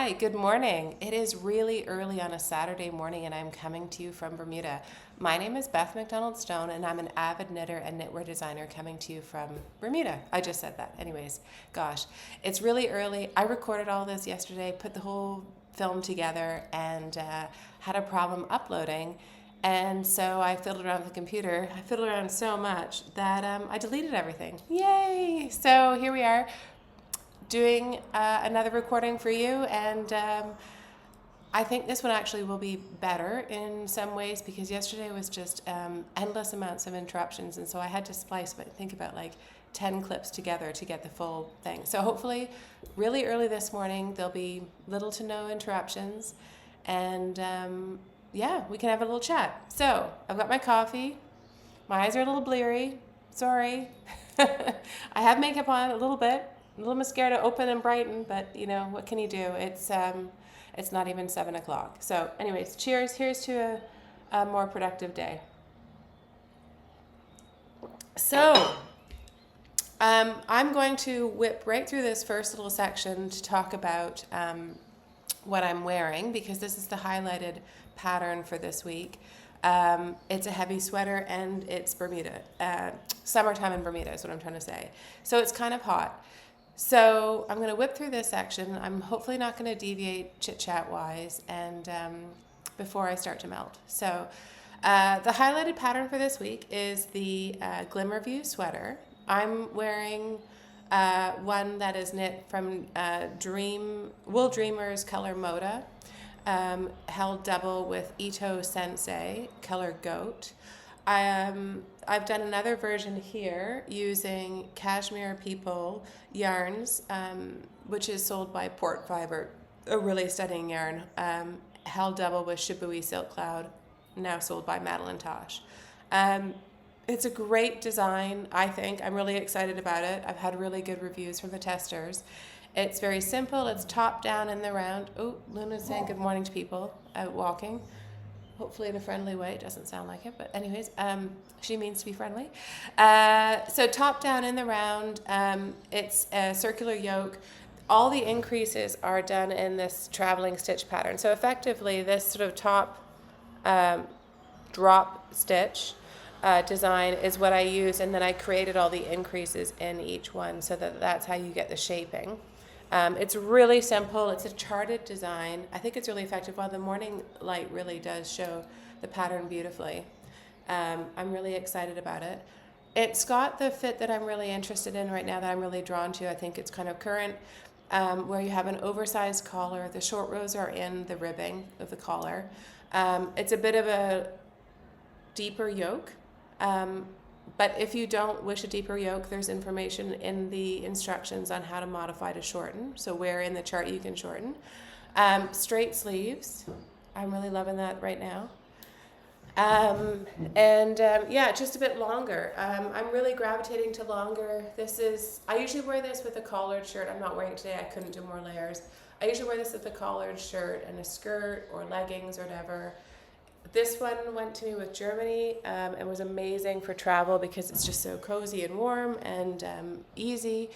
Hi, good morning. It is really early on a Saturday morning and I'm coming to you from Bermuda. My name is Beth MacDonald Stone and I'm an avid knitter and knitwear designer coming to you from Bermuda. I just said that. Anyways, gosh, it's really early. I recorded all this yesterday, put the whole film together and had a problem uploading. And so I fiddled around with the computer. I fiddled around so much that I deleted everything. Yay! So here we are, doing another recording for you, and I think this one actually will be better in some ways because yesterday was just endless amounts of interruptions, and so I had to splice, but think about like 10 clips together to get the full thing. So hopefully really early this morning there'll be little to no interruptions, and yeah, we can have a little chat. So I've got my coffee, my eyes are a little bleary, sorry. I have makeup on a little bit, a little mascara to open and brighten, but you know, what can you do? It's not even 7 o'clock. So anyways, cheers. Here's to a more productive day. So I'm going to whip right through this first little section to talk about what I'm wearing, because this is the highlighted pattern for this week. It's a heavy sweater and it's Bermuda. Summertime in Bermuda is what I'm trying to say. So it's kind of hot. So I'm going to whip through this section. I'm hopefully not going to deviate chit-chat wise and before I start to melt. So the highlighted pattern for this week is the Glimmerview Sweater. I'm wearing one that is knit from WoolDreamers Color Mota, held double with Ito Sensei Color Goat. I've done another version here using Cashmere People yarns, which is sold by Port Fiber, a really stunning yarn, held double with Shibui Silk Cloud, now sold by Madeline Tosh. It's a great design, I think. I'm really excited about it. I've had really good reviews from the testers. It's very simple. It's top down in the round. Oh, Luna's saying good morning to people out walking. Hopefully in a friendly way. It doesn't sound like it, but anyways, she means to be friendly. So top down in the round, it's a circular yoke. All the increases are done in this traveling stitch pattern. So effectively, this sort of top drop stitch design is what I use, and then I created all the increases in each one so that that's how you get the shaping. It's really simple. It's a charted design. I think it's really effective. While the morning light really does show the pattern beautifully. I'm really excited about it. It's got the fit that I'm really interested in right now, that I'm really drawn to. I think it's kind of current, where you have an oversized collar. The short rows are in the ribbing of the collar. It's a bit of a deeper yoke. But if you don't wish a deeper yoke, there's information in the instructions on how to modify to shorten. So where in the chart you can shorten. Straight sleeves. I'm really loving that right now. Yeah, just a bit longer. I'm really gravitating to longer. I usually wear this with a collared shirt. I'm not wearing it today. I couldn't do more layers. I usually wear this with a collared shirt and a skirt or leggings or whatever. This one went to me with Germany and was amazing for travel because it's just so cozy and warm and easy.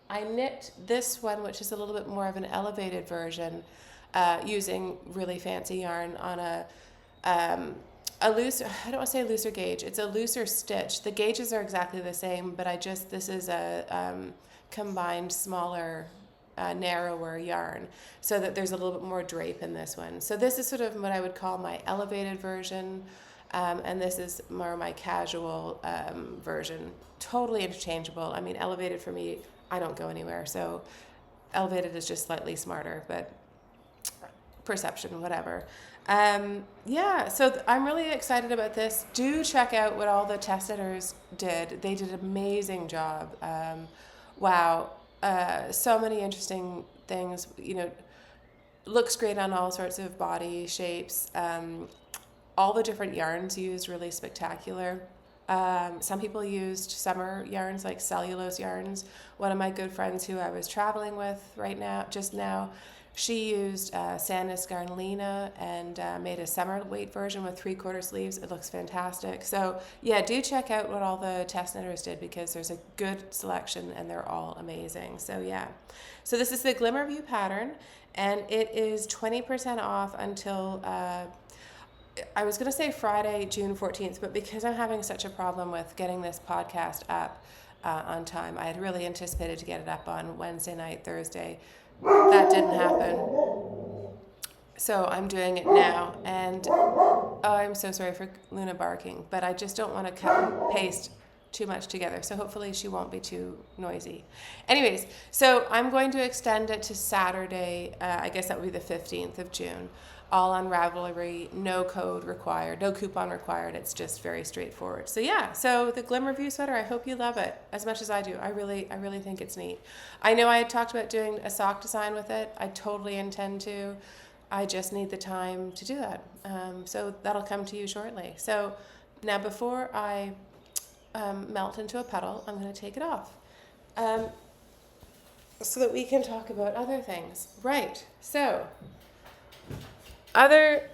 I knit this one, which is a little bit more of an elevated version, using really fancy yarn on a looser, I don't want to say looser gauge, it's a looser stitch. The gauges are exactly the same, but this is a combined smaller narrower yarn, so that there's a little bit more drape in this one. So this is sort of what I would call my elevated version, and this is more my casual version. Totally interchangeable. I mean, elevated for me, I don't go anywhere, so elevated is just slightly smarter, but perception, whatever. Yeah, so I'm really excited about this. Do check out what all the test editors did. They did an amazing job. Wow. So many interesting things, looks great on all sorts of body shapes. All the different yarns used, really spectacular. Some people used summer yarns, like cellulose yarns. One of my good friends who I was traveling with just now, She used Sandus Garnlina and made a summer weight version with 3/4 sleeves. It looks fantastic. So yeah, do check out what all the test knitters did, because there's a good selection and they're all amazing. So yeah. So this is the Glimmerview pattern, and it is 20% off until I was going to say Friday, June 14th, but because I'm having such a problem with getting this podcast up on time, I had really anticipated to get it up on Wednesday night, Thursday. That didn't happen. So I'm doing it now, and I'm so sorry for Luna barking, but I just don't want to cut and paste too much together, so hopefully she won't be too noisy. Anyways, so I'm going to extend it to Saturday, I guess that would be the 15th of June, all on Ravelry, no code required, no coupon required, it's just very straightforward. So yeah, so the Glimmerview sweater, I hope you love it as much as I do. I really think it's neat. I know I had talked about doing a sock design with it. I totally intend to. I just need the time to do that. So that'll come to you shortly. So now before I melt into a puddle, I'm going to take it off so that we can talk about other things. Right, so other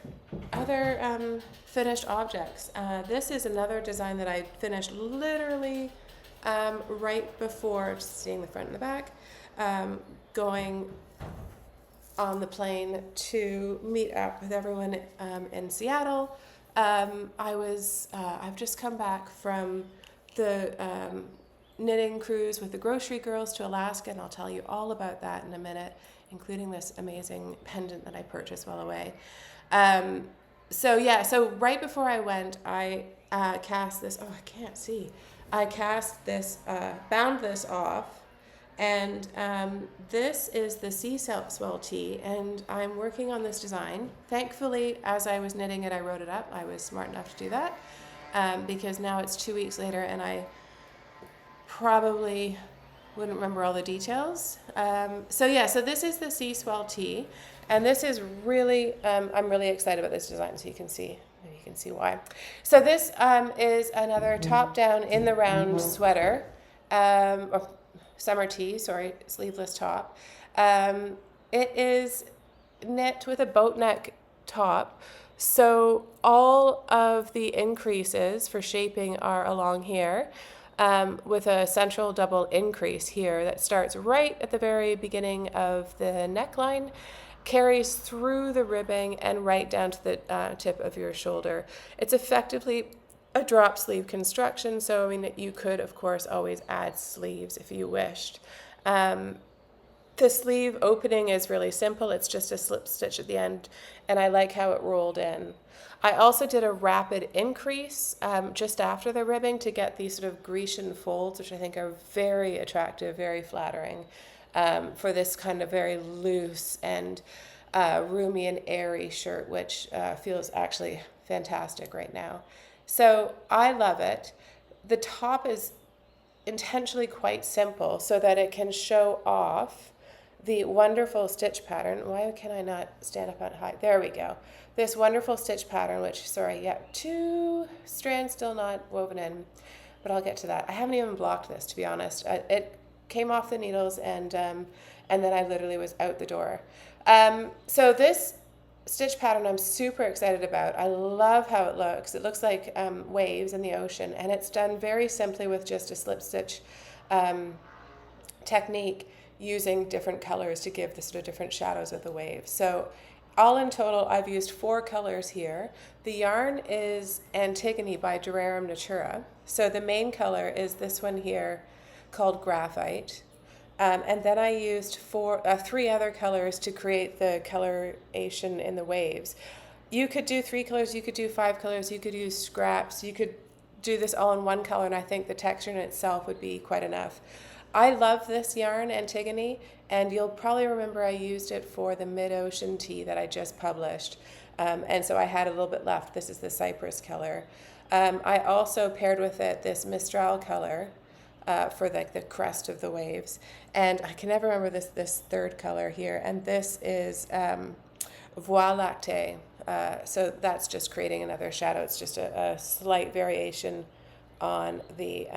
finished objects. This is another design that I finished literally right before, just seeing the front and the back, going on the plane to meet up with everyone in Seattle. I've just come back from the knitting cruise with the grocery girls to Alaska, and I'll tell you all about that in a minute, including this amazing pendant that I purchased while away. So right before I went, I cast this, I can't see. I cast this, bound this off, and this is the Swell tee, and I'm working on this design. Thankfully, as I was knitting it, I wrote it up. I was smart enough to do that, because now it's 2 weeks later, and I probably wouldn't remember all the details. So this is the Swell tee, and this is really, I'm really excited about this design, so you can see, maybe you can see why. So this is another top-down in the round sweater, or summer tee, sleeveless top. It is knit with a boat neck top, so all of the increases for shaping are along here, with a central double increase here that starts right at the very beginning of the neckline, carries through the ribbing and right down to the tip of your shoulder. It's effectively a drop sleeve construction, so I mean you could of course always add sleeves if you wished. The sleeve opening is really simple. It's just a slip stitch at the end, and I like how it rolled in. I also did a rapid increase just after the ribbing to get these sort of Grecian folds, which I think are very attractive, very flattering, for this kind of very loose and roomy and airy shirt, which feels actually fantastic right now. So I love it. The top is intentionally quite simple so that it can show off the wonderful stitch pattern. Why can I not stand up on high? There we go. This wonderful stitch pattern, which, 2 strands still not woven in, but I'll get to that. I haven't even blocked this, to be honest. It came off the needles, and then I literally was out the door. So this stitch pattern I'm super excited about. I love how it looks. It looks like waves in the ocean, and it's done very simply with just a slip stitch technique, using different colors to give the sort of different shadows of the waves. So all in total, I've used 4 colors here. The yarn is Antigone by DeRerum Natura. So the main color is this one here called Graphite. And then I used 3 other colors to create the coloration in the waves. You could do 3 colors, you could do 5 colors, you could use scraps, you could do this all in 1 color, and I think the texture in itself would be quite enough. I love this yarn, Antigone, and you'll probably remember I used it for the mid-ocean tee that I just published, and so I had a little bit left. This is the Cypres color. I also paired with it this Mistral color, for like the crest of the waves, and I can never remember this third color here, and this is Voie Lactee. So that's just creating another shadow. It's just a slight variation on the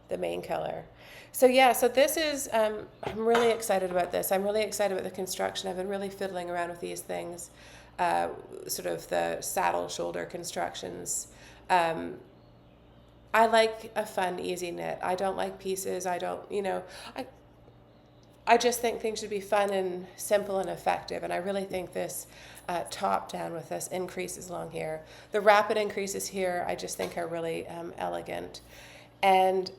the main color. So yeah, so this is, I'm really excited about this. I'm really excited about the construction. I've been really fiddling around with these things, sort of the saddle shoulder constructions. I like a fun, easy knit. I don't like pieces. I don't, I just think things should be fun and simple and effective. And I really think this top down with this increases along here. The rapid increases here, I just think are really elegant. And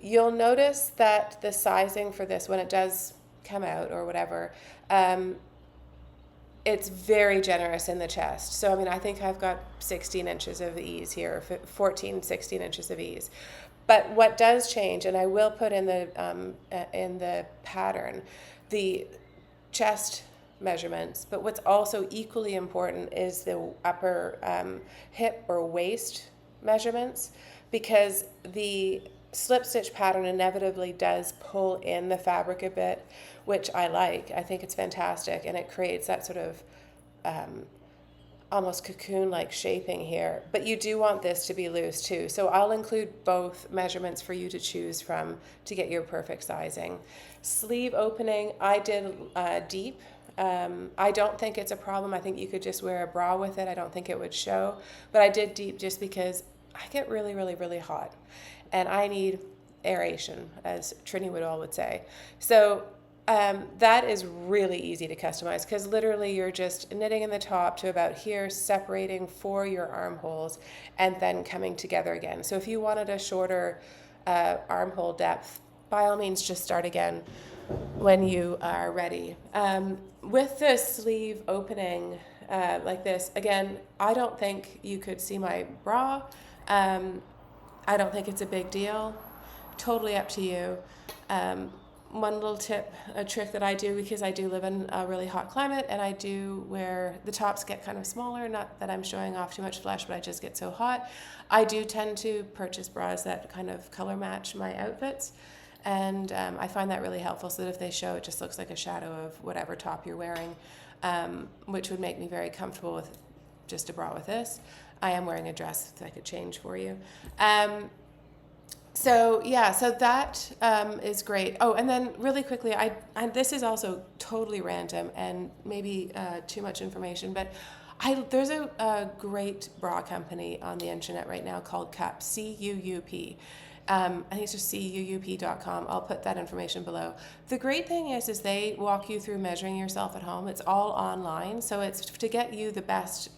you'll notice that the sizing for this, when it does come out or whatever, it's very generous in the chest. So, I mean, I think I've got 16 inches of ease here, 16 inches of ease. But what does change, and I will put in the pattern, the chest measurements, but what's also equally important is the upper hip or waist measurements, because the slip stitch pattern inevitably does pull in the fabric a bit, which I like. I think it's fantastic, and it creates that sort of almost cocoon-like shaping here. But you do want this to be loose too. So I'll include both measurements for you to choose from to get your perfect sizing. Sleeve opening, I did deep. I don't think it's a problem. I think you could just wear a bra with it. I don't think it would show. But I did deep just because I get really, really, really hot. And I need aeration, as Trini Woodall would say. So that is really easy to customize, because literally you're just knitting in the top to about here, separating for your armholes, and then coming together again. So if you wanted a shorter armhole depth, by all means just start again when you are ready. With the sleeve opening like this, again, I don't think you could see my bra. I don't think it's a big deal. Totally up to you. One little tip, a trick that I do, because I do live in a really hot climate, and I do where the tops get kind of smaller, not that I'm showing off too much flesh, but I just get so hot. I do tend to purchase bras that kind of color match my outfits, and I find that really helpful, so that if they show, it just looks like a shadow of whatever top you're wearing, which would make me very comfortable with just a bra with this. I am wearing a dress that I could change for you. So yeah, so that is great. Oh, and then really quickly, this is also totally random and maybe too much information, but there's a great bra company on the internet right now called CUP, C-U-U-P. I think it's just cuup.com. I'll put that information below. The great thing is they walk you through measuring yourself at home. It's all online, so it's to get you the best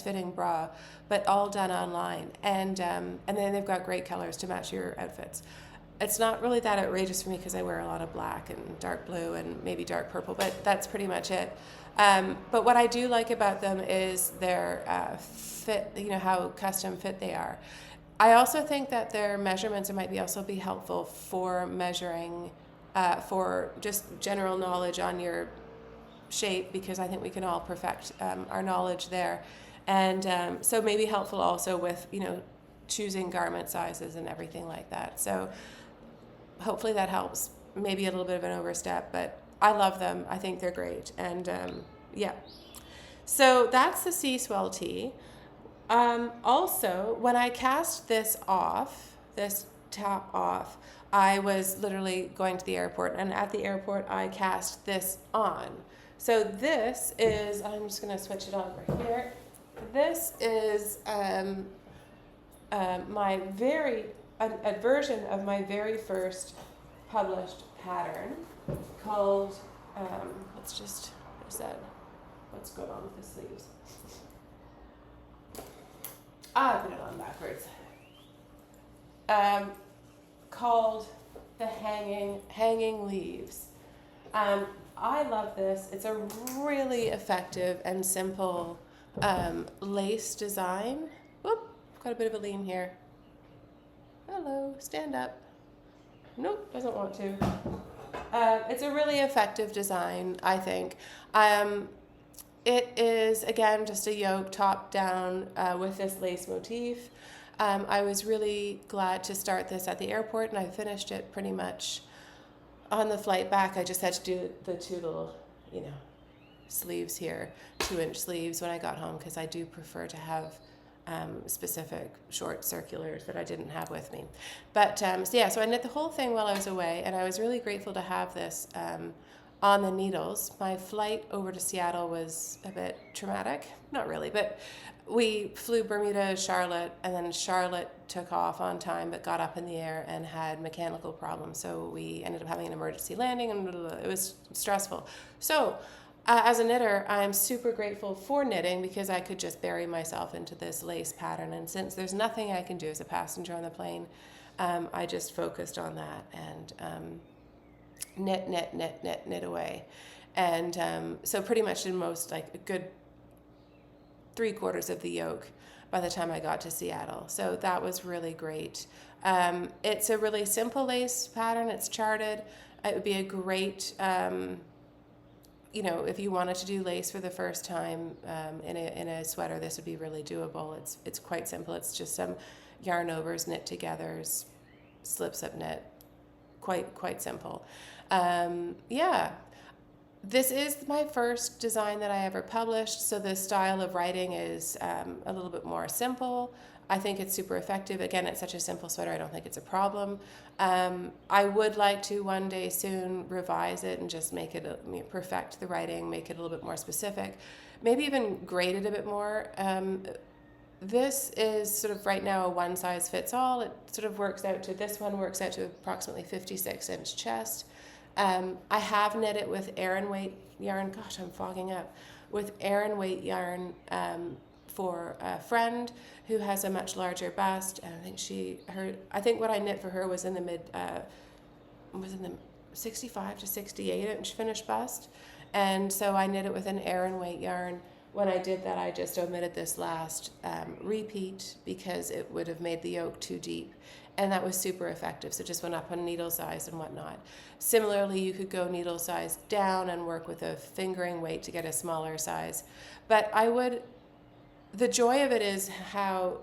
fitting bra, but all done online. And then they've got great colors to match your outfits. It's not really that outrageous for me because I wear a lot of black and dark blue and maybe dark purple, but that's pretty much it. But what I do like about them is their fit, how custom fit they are. I also think that their measurements might also be helpful for measuring, for just general knowledge on your shape, because I think we can all perfect our knowledge there. And so maybe helpful also with, choosing garment sizes and everything like that. So hopefully that helps. Maybe a little bit of an overstep, but I love them. I think they're great. And yeah. So that's the Sea Swell tee. Also, when I cast this top off, I was literally going to the airport, and at the airport I cast this on. So this is, I'm just going to switch it over here. This is a version of my very first published pattern called, what's going on with the sleeves? I put it on backwards. Called the Hanging Leaves. I love this. It's a really effective and simple lace design. Whoop, got a bit of a lean here. Hello, stand up. Nope, doesn't want to. It's a really effective design, I think. It is, again, just a yoke top down with this lace motif. I was really glad to start this at the airport, and I finished it pretty much on the flight back. I just had to do the two little, sleeves here, 2-inch sleeves when I got home, because I do prefer to have specific short circulars that I didn't have with me. But so I knit the whole thing while I was away, and I was really grateful to have this on the needles. My flight over to Seattle was a bit traumatic. Not really, but we flew Bermuda, Charlotte, and then Charlotte took off on time but got up in the air and had mechanical problems. So we ended up having an emergency landing, and it was stressful. So as a knitter, I'm super grateful for knitting because I could just bury myself into this lace pattern. And since there's nothing I can do as a passenger on the plane, I just focused on that and knit away. And so pretty much in most, like a good 3/4 of the yoke by the time I got to Seattle. So that was really great. It's a really simple lace pattern. It's charted. It would be a great, if you wanted to do lace for the first time in a sweater, this would be really doable. It's quite simple. It's just some yarn overs, knit togethers, slip knit. Quite simple. This is my first design that I ever published, so the style of writing is a little bit more simple. I think it's super effective. Again, it's such a simple sweater, I don't think it's a problem. I would like to one day soon revise it and just make it, perfect the writing, make it a little bit more specific, maybe even grade it a bit more. This is sort of right now a one size fits all. It sort of this one works out to approximately 56-inch chest. I have knit it with Aran weight yarn. Gosh, I'm fogging up. With Aran weight yarn for a friend who has a much larger bust. And I think what I knit for her was in the 65 to 68-inch finished bust. And so I knit it with an Aran weight yarn. When I did that, I just omitted this last repeat because it would have made the yoke too deep. And that was super effective. So just went up on needle size and whatnot. Similarly, you could go needle size down and work with a fingering weight to get a smaller size. But the joy of it is how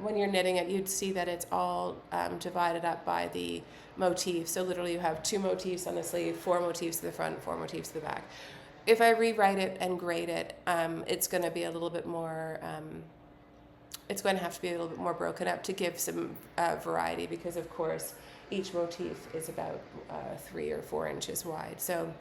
when you're knitting it, you'd see that it's all divided up by the motif. So literally you have 2 motifs on the sleeve, 4 motifs to the front, 4 motifs to the back. If I rewrite it and grade it, it's going to be a little bit more, it's going to have to be a little bit more broken up to give some variety because, of course, each motif is about 3 or 4 inches wide. So,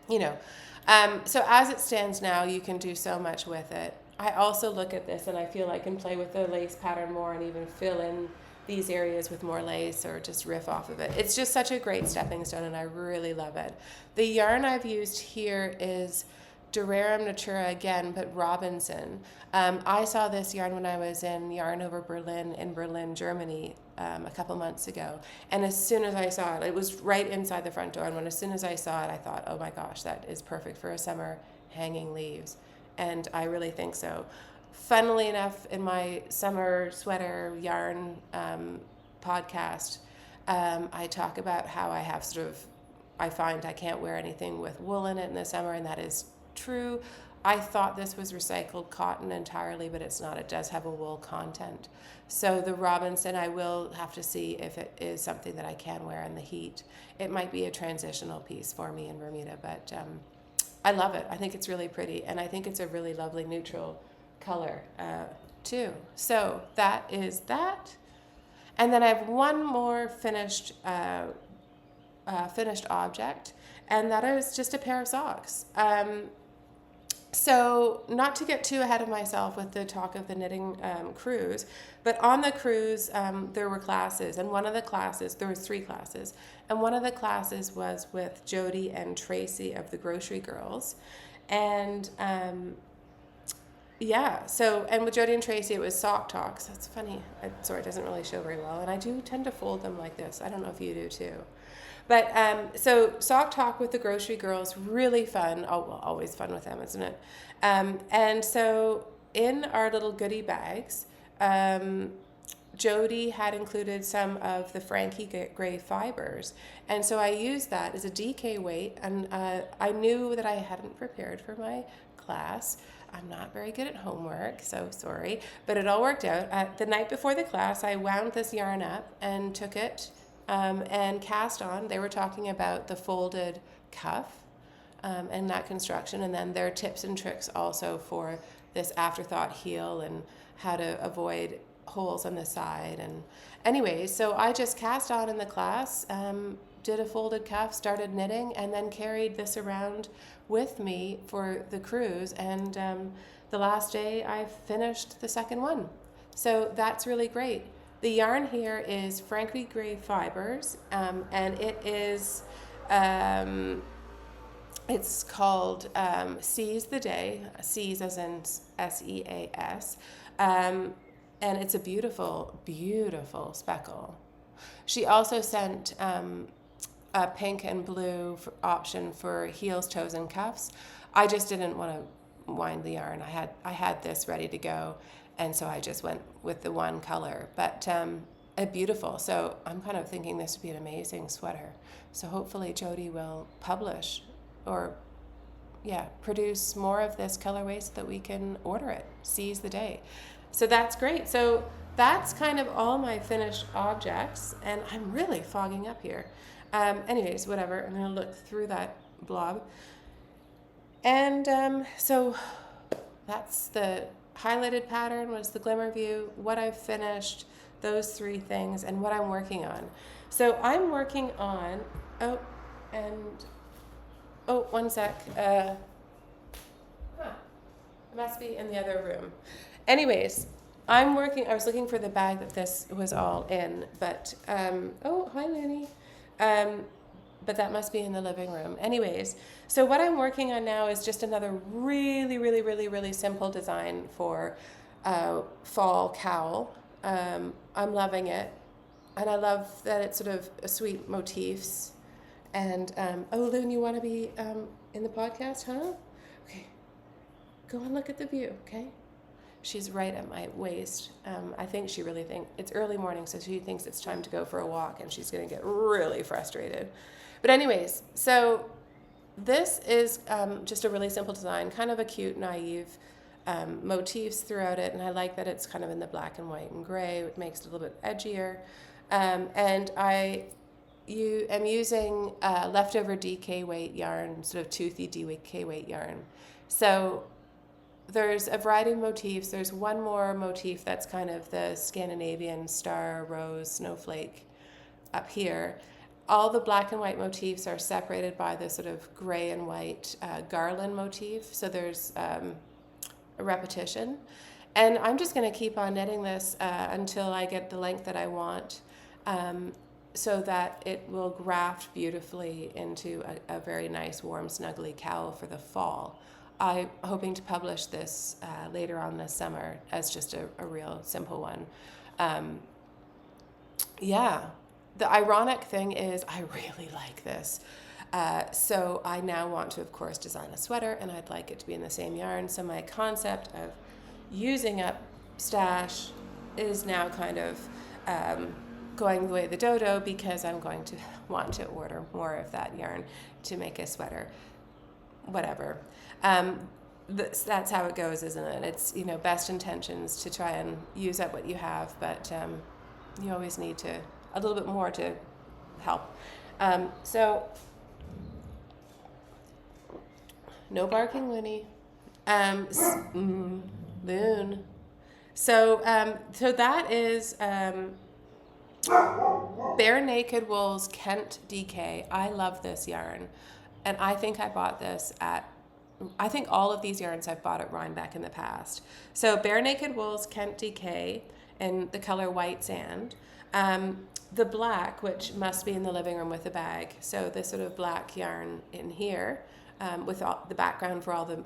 so as it stands now, you can do so much with it. I also look at this and I feel I can play with the lace pattern more and even fill in these areas with more lace or just riff off of it. It's just such a great stepping stone and I really love it. The yarn I've used here is DeRerum Natura again, but Robinson. I saw this yarn when I was in Yarn Over Berlin in Berlin, Germany a couple months ago. And as soon as I saw it was right inside the front door. And as soon as I saw it, I thought, oh my gosh, that is perfect for a summer hanging leaves. And I really think so. Funnily enough, in my summer sweater yarn podcast, I talk about how I find I can't wear anything with wool in it in the summer, and that is true. I thought this was recycled cotton entirely, but it's not. It does have a wool content. So the Robinson, I will have to see if it is something that I can wear in the heat. It might be a transitional piece for me in Bermuda, but I love it. I think it's really pretty, and I think it's a really lovely neutral color too. So that is that. And then I have one more finished object, and that is just a pair of socks. So not to get too ahead of myself with the talk of the knitting cruise, but on the cruise there were classes, and one of the classes, there was 3 classes, and one of the classes was with Jodie and Tracie of the Grocery Girls, and and with Jodie and Tracie it was sock talks. That's funny. Sorry, it doesn't really show very well, and I do tend to fold them like this. I don't know if you do too. But so sock talk with the Grocery Girls, really fun. Oh, well, always fun with them, isn't it? And so in our little goodie bags, Jodie had included some of the Frankie Grey Fibres. And so I used that as a DK weight, and I knew that I hadn't prepared for my class. I'm not very good at homework, so sorry. But it all worked out. The night before the class, I wound this yarn up and took it and cast on. They were talking about the folded cuff and that construction, and then their tips and tricks also for this afterthought heel and how to avoid holes on the side. And anyway, so I just cast on in the class, did a folded cuff, started knitting, and then carried this around with me for the cruise. And the last day I finished the second one. So that's really great. The yarn here is Frankie Grey Fibres, and it is, it's called Seas the Day, Seas as in S-E-A-S, and it's a beautiful, beautiful speckle. She also sent a pink and blue option for heels, toes, and cuffs. I just didn't want to wind the yarn. I had this ready to go, and so I just went with the one color. But beautiful. So I'm kind of thinking this would be an amazing sweater. So hopefully Jodie will publish or produce more of this colorway so that we can order it. Seize the day. So that's great. So that's kind of all my finished objects, and I'm really fogging up here. Anyways, whatever. I'm going to look through that blob. And so that's the highlighted pattern was the Glimmerview, what I've finished, those three things, and what I'm working on. So I'm working on, one sec. It must be in the other room. Anyways, I was looking for the bag that this was all in, but, oh, hi, Lanny. But that must be in the living room. Anyways, so what I'm working on now is just another really, really, really, really simple design for fall cowl. I'm loving it. And I love that it's sort of a sweet motifs. And, Loon, you want to be in the podcast, huh? Okay. Go and look at the view, okay? She's right at my waist. I think she really thinks it's early morning, so she thinks it's time to go for a walk, and she's going to get really frustrated. But anyways, so this is just a really simple design, kind of a cute, naive motifs throughout it, and I like that it's kind of in the black and white and gray. It makes it a little bit edgier. And I am using leftover DK weight yarn, sort of toothy DK weight yarn. So there's a variety of motifs. There's one more motif that's kind of the Scandinavian star, rose, snowflake up here. All the black and white motifs are separated by the sort of gray and white garland motif. So there's a repetition. And I'm just going to keep on knitting this until I get the length that I want, so that it will graft beautifully into a very nice, warm, snuggly cowl for the fall. I'm hoping to publish this later on this summer as just a real simple one. The ironic thing is I really like this. So I now want to, of course, design a sweater, and I'd like it to be in the same yarn. So my concept of using up stash is now kind of going the way of the dodo, because I'm going to want to order more of that yarn to make a sweater. Whatever. That's how it goes, isn't it? It's, best intentions to try and use up what you have, but you always need a little bit more to help. So, no barking, Looney. Loon. So that is Bare Naked Wool's Kent DK. I love this yarn. And I think I bought this I think all of these yarns I've bought at Rhinebeck in the past. So Bare Naked Wool's Kent DK in the color White Sand. The black, which must be in the living room with the bag. So this sort of black yarn in here with all the background for all the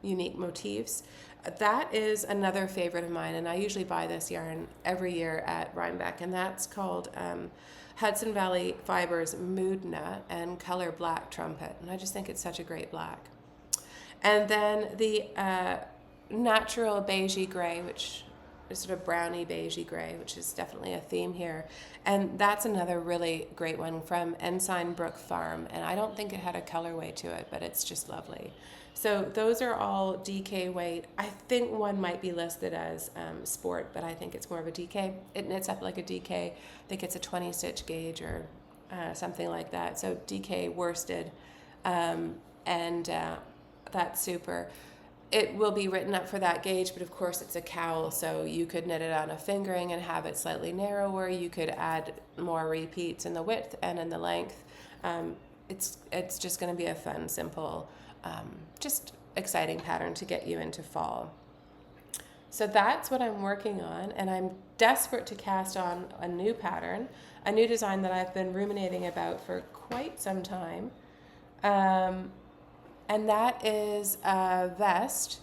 unique motifs. That is another favorite of mine, and I usually buy this yarn every year at Rhinebeck, and that's called Hudson Valley Fibers Moodna and color Black Trumpet, and I just think it's such a great black. And then the natural beigey gray, which is sort of browny beigey gray, which is definitely a theme here, and that's another really great one from Ensign Brook Farm, and I don't think it had a colorway to it, but it's just lovely. So those are all DK weight. I think one might be listed as sport, but I think it's more of a DK. It knits up like a DK. I think it's a 20 stitch gauge or something like that. So DK worsted, and that's super. it will be written up for that gauge, but of course it's a cowl, so you could knit it on a fingering and have it slightly narrower. You could add more repeats in the width and in the length. It's just going to be a fun, simple, just exciting pattern to get you into fall. So that's what I'm working on, and I'm desperate to cast on a new pattern, a new design that I've been ruminating about for quite some time. And that is a vest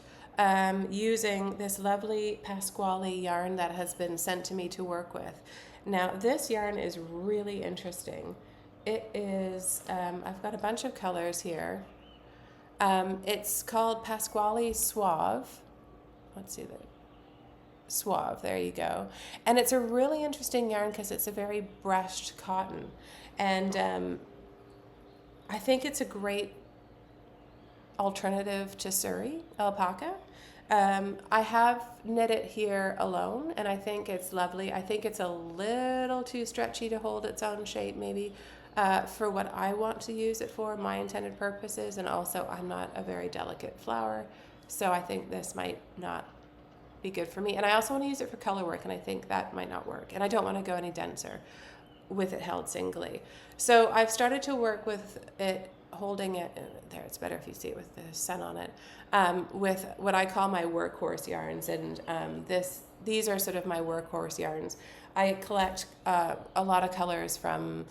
using this lovely Pasquali yarn that has been sent to me to work with. Now, this yarn is really interesting. It is, I've got a bunch of colors here. It's called Pasquali Suave. Let's see that. Suave, there you go. And it's a really interesting yarn because it's a very brushed cotton. And I think it's a great alternative to Surrey alpaca. I have knit it here alone, and I think it's lovely. I think it's a little too stretchy to hold its own shape, maybe, for what I want to use it for, my intended purposes, and also I'm not a very delicate flower, so I think this might not be good for me. And I also want to use it for color work, and I think that might not work, and I don't want to go any denser with it held singly. So I've started to work with it, holding it there. It's better if you see it with the sun on it, with what I call my workhorse yarns, and these are sort of my workhorse yarns. I collect a lot of colors from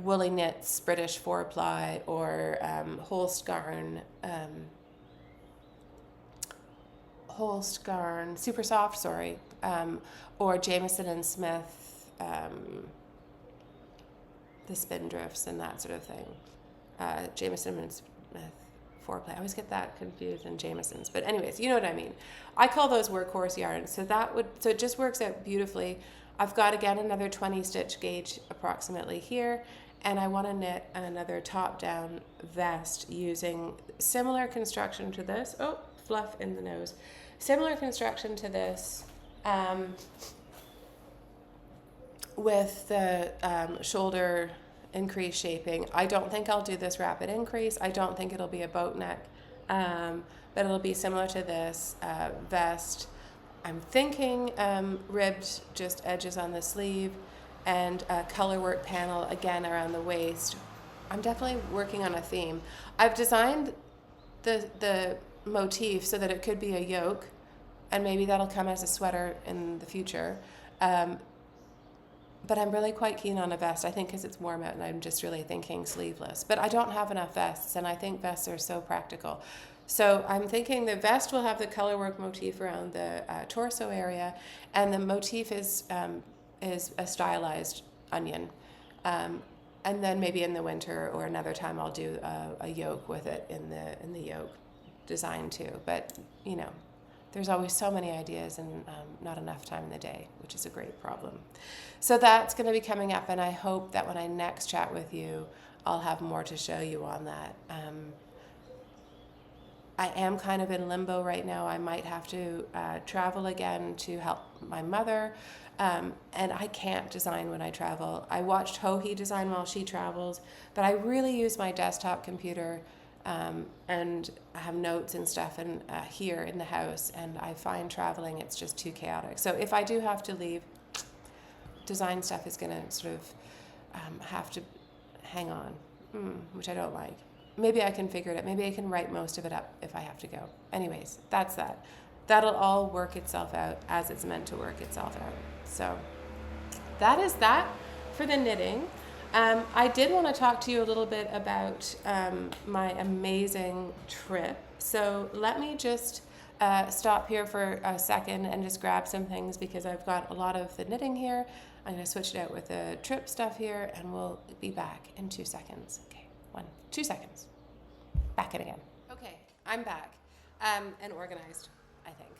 WoolyKnit's British 4-ply or Holst Supersoft, or Jamiesons Smith, the spindrifts and that sort of thing. Jamiesons Smith 4-ply. I always get that confused in Jamiesons, but anyways, you know what I mean. I call those workhorse yarns. So it just works out beautifully. I've got again another 20 stitch gauge approximately here, and I want to knit another top down vest using similar construction to this. Oh, fluff in the nose. Similar construction to this, with the shoulder increase shaping. I don't think I'll do this rapid increase. I don't think it'll be a boat neck, but it'll be similar to this vest. I'm thinking ribbed just edges on the sleeve and a colorwork panel again around the waist. I'm definitely working on a theme. I've designed the motif so that it could be a yoke, and maybe that'll come as a sweater in the future. But I'm really quite keen on a vest, I think, because it's warm out and I'm just really thinking sleeveless. But I don't have enough vests, and I think vests are so practical. So I'm thinking the vest will have the colorwork motif around the torso area, and the motif is a stylized onion. And then maybe in the winter or another time I'll do a yoke with it in the yoke design too. But, you know, there's always so many ideas and not enough time in the day, which is a great problem. So that's going to be coming up, and I hope that when I next chat with you, I'll have more to show you on that. I am kind of in limbo right now. I might have to travel again to help my mother, and I can't design when I travel. I watched Hohi design while she travels, but I really use my desktop computer and I have notes and stuff here in the house, and I find traveling, it's just too chaotic. So if I do have to leave, design stuff is going to sort of have to hang on, which I don't like. Maybe I can figure it out. Maybe I can write most of it up if I have to go. Anyways, that's that. That'll all work itself out as it's meant to work itself out. So that is that for the knitting. I did want to talk to you a little bit about my amazing trip. So let me just stop here for a second and just grab some things, because I've got a lot of the knitting here. I'm going to switch it out with the trip stuff here, and we'll be back in 2 seconds. Okay, 2 seconds. Back in again. Okay, I'm back and organized, I think.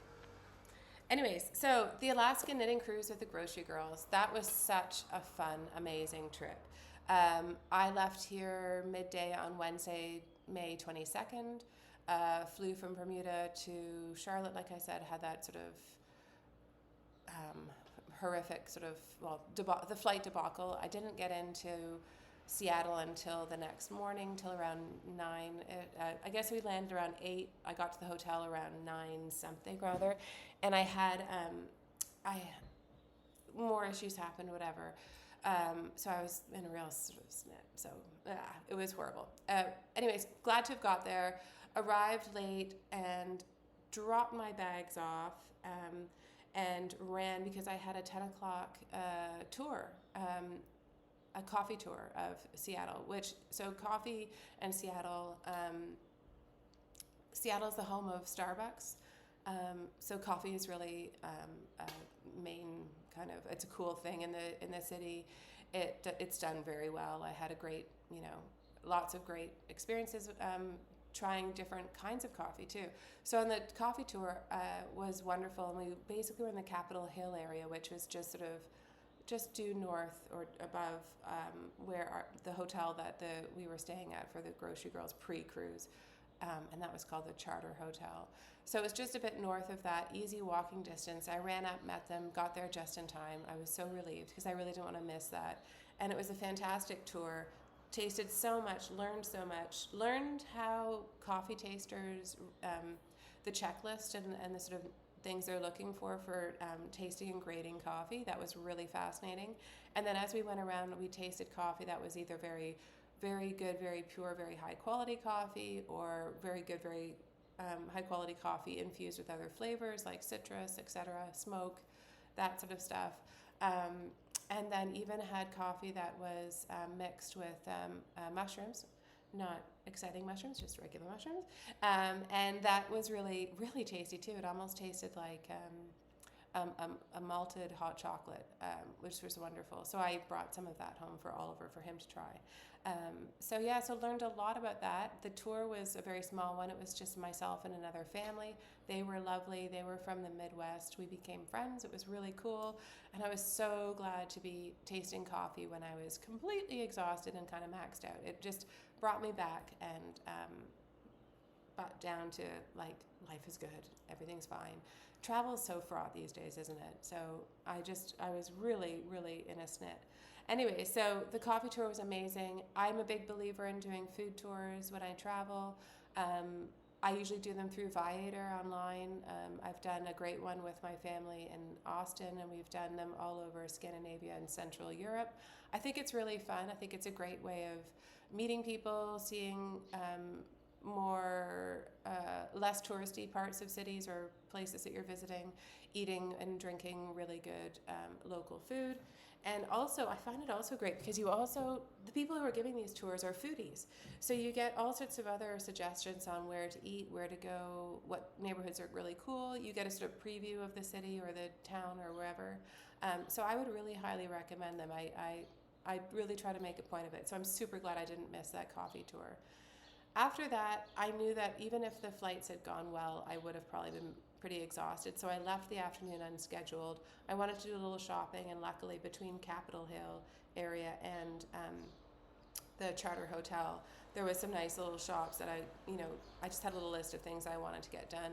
Anyways, so the Alaskan knitting cruise with the grocery girls, that was such a fun, amazing trip. I left here midday on Wednesday, May 22nd, flew from Bermuda to Charlotte, like I said, had that sort of horrific sort of, the flight debacle. I didn't get into Seattle until the next morning, till around 9. I guess we landed around 8. I got to the hotel around 9 something rather, and I had more issues happened, whatever. So I was in a real sort of snit. So it was horrible. Anyways, glad to have got there. Arrived late and dropped my bags off and ran because I had a 10 o'clock tour, a coffee tour of Seattle, so coffee and Seattle, Seattle's the home of Starbucks. So coffee is really a main kind of, it's a cool thing in the city. It's done very well. I had a great, lots of great experiences trying different kinds of coffee too. So on the coffee tour was wonderful, and we basically were in the Capitol Hill area, which was just sort of just due north or above where the hotel that we were staying at for the Grocery Girls pre-cruise. And that was called the Charter Hotel. So it was just a bit north of that, easy walking distance. I ran up, met them, got there just in time. I was so relieved because I really didn't want to miss that. And it was a fantastic tour. Tasted so much, learned how coffee tasters, the checklist and the sort of things they're looking for tasting and grading coffee. That was really fascinating. And then as we went around, we tasted coffee that was either very good, very pure, very high quality coffee, or very good, very high quality coffee infused with other flavors like citrus, etc., smoke, that sort of stuff. And then even had coffee that was mixed with mushrooms, not exciting mushrooms, just regular mushrooms. And that was really, really tasty too. It almost tasted like a malted hot chocolate, which was wonderful. So I brought some of that home for Oliver for him to try. So learned a lot about that. The tour was a very small one. It was just myself and another family. They were lovely. They were from the Midwest. We became friends. It was really cool. And I was so glad to be tasting coffee when I was completely exhausted and kind of maxed out. It just brought me back and but down to like, life is good, everything's fine. Travel is so fraught these days, isn't it? So I was really, really in a snit. Anyway, so the coffee tour was amazing. I'm a big believer in doing food tours when I travel. I usually do them through Viator online. I've done a great one with my family in Austin, and we've done them all over Scandinavia and Central Europe. I think it's really fun. I think it's a great way of meeting people, seeing more less touristy parts of cities or places that you're visiting, eating and drinking really good local food. And also I find it also great because the people who are giving these tours are foodies, so you get all sorts of other suggestions on where to eat, where to go, what neighborhoods are really cool. You get a sort of preview of the city or the town or wherever. So I would really highly recommend them. I really try to make a point of it, so I'm super glad I didn't miss that coffee tour. After that, I knew that even if the flights had gone well, I would have probably been pretty exhausted. So I left the afternoon unscheduled. I wanted to do a little shopping, and luckily between Capitol Hill area and the Charter Hotel, there was some nice little shops that I just had a little list of things I wanted to get done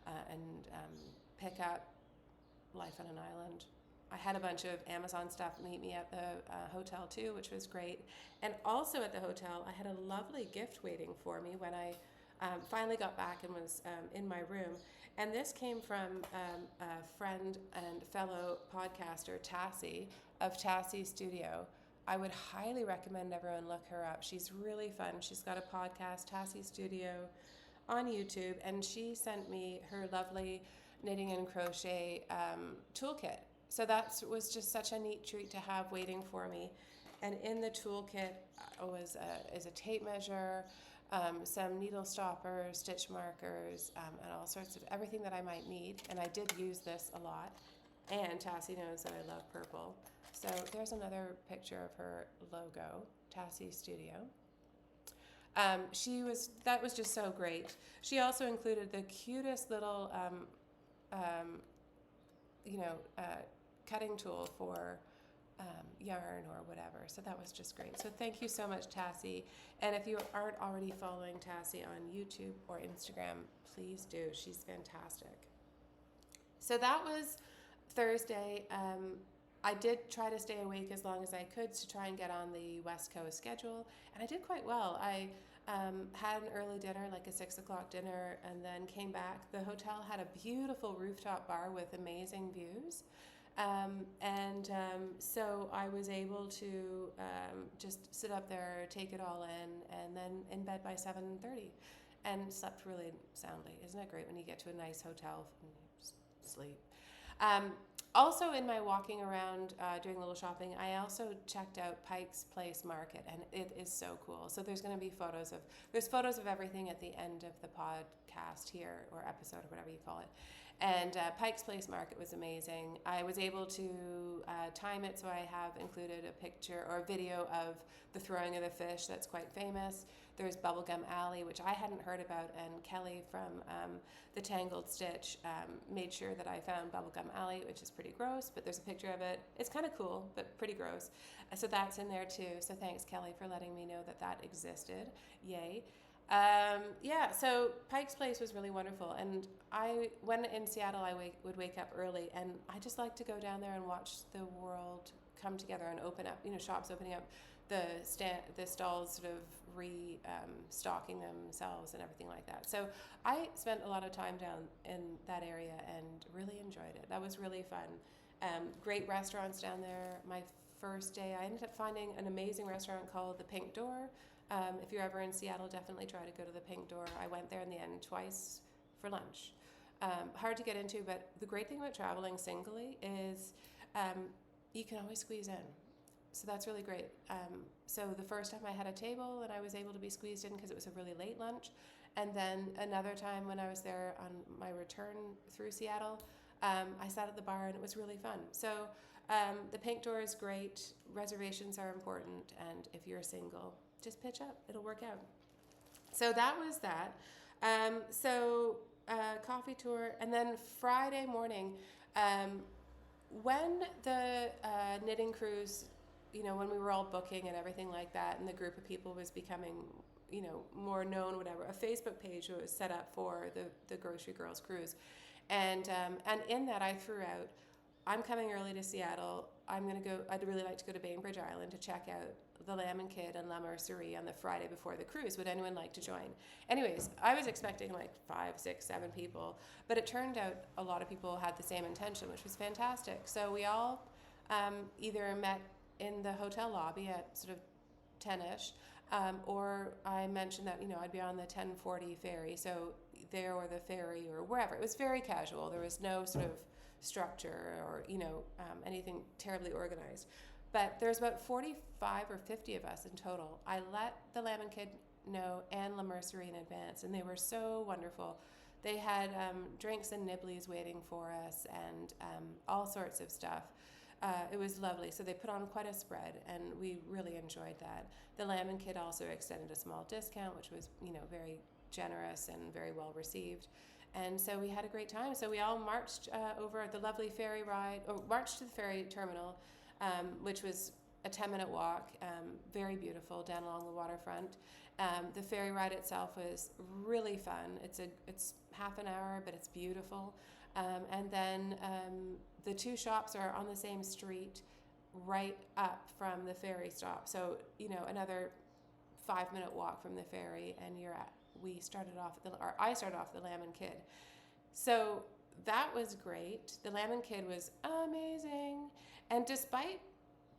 and pick up. Life on an island. I had a bunch of Amazon stuff meet me at the hotel too, which was great. And also at the hotel, I had a lovely gift waiting for me when I finally got back and was in my room. And this came from a friend and fellow podcaster, Tracie, of Tracie Studio. I would highly recommend everyone look her up. She's really fun. She's got a podcast, Tracie Studio, on YouTube, and she sent me her lovely knitting and crochet toolkit. So that was just such a neat treat to have waiting for me. And in the toolkit is a tape measure, some needle stoppers, stitch markers, and all sorts of everything that I might need. And I did use this a lot. And Tracie knows that I love purple. So there's another picture of her logo, Tracie Studio. That was just so great. She also included the cutest little cutting tool for yarn or whatever. So that was just great. So thank you so much, Tracie. And if you aren't already following Tracie on YouTube or Instagram, please do. She's fantastic. So that was Thursday. I did try to stay awake as long as I could to try and get on the West Coast schedule, and I did quite well. I had an early dinner, like a 6 o'clock dinner, and then came back. The hotel had a beautiful rooftop bar with amazing views. So I was able to just sit up there, take it all in, and then in bed by 7:30, and slept really soundly. Isn't it great when you get to a nice hotel and you just sleep? Also, in my walking around doing a little shopping, I also checked out Pike's Place Market, and it is so cool. So there's going to be photos of everything at the end of the podcast here, or episode, or whatever you call it. And Pike's Place Market was amazing. I was able to time it, so I have included a picture or a video of the throwing of the fish. That's quite famous. There's Bubblegum Alley, which I hadn't heard about, and Kelly from the Tangled Stitch made sure that I found Bubblegum Alley, which is pretty gross, but there's a picture of it. It's kind of cool, but pretty gross. So that's in there too. So thanks, Kelly, for letting me know that existed. Yay. So Pike's Place was really wonderful, and when in Seattle I would wake up early, and I just like to go down there and watch the world come together and open up, shops opening up, the stalls sort of restocking themselves and everything like that. So I spent a lot of time down in that area and really enjoyed it. That was really fun. Great restaurants down there. My first day, I ended up finding an amazing restaurant called the Pink Door. If you're ever in Seattle, definitely try to go to the Pink Door. I went there in the end twice for lunch. Hard to get into, but the great thing about traveling singly is you can always squeeze in. So that's really great. So the first time I had a table and I was able to be squeezed in because it was a really late lunch. And then another time when I was there on my return through Seattle, I sat at the bar and it was really fun. So the Pink Door is great. Reservations are important. And if you're single, just pitch up. It'll work out. So that was that. Coffee tour. And then Friday morning, when the knitting cruise, when we were all booking and everything like that, and the group of people was becoming, more known, whatever, a Facebook page was set up for the Grocery Girls cruise. And in that I threw out, I'm coming early to Seattle. I'd really like to go to Bainbridge Island to check out the Lamb and Kid and La Mercerie on the Friday before the cruise. Would anyone like to join? Anyways, I was expecting like 5, 6, 7 people, but it turned out a lot of people had the same intention, which was fantastic. So we all either met in the hotel lobby at sort of 10-ish, or I mentioned that, I'd be on the 1040 ferry, so there or the ferry or wherever. It was very casual. There was no sort of structure or, anything terribly organized. But there's about 45 or 50 of us in total. I let the Lamb and Kid know and La Mercerie in advance, and they were so wonderful. They had drinks and nibblies waiting for us and all sorts of stuff. It was lovely. So they put on quite a spread, and we really enjoyed that. The Lamb and Kid also extended a small discount, which was, very generous and very well received. And so we had a great time. So we all marched over the lovely ferry ride, or marched to the ferry terminal, which was a 10-minute walk, very beautiful down along the waterfront. The ferry ride itself was really fun. It's half an hour, but it's beautiful. And then the two shops are on the same street, right up from the ferry stop. So another 5-minute walk from the ferry, and I started off at the Lamb and Kid. So that was great. The Lamb and Kid was amazing, and despite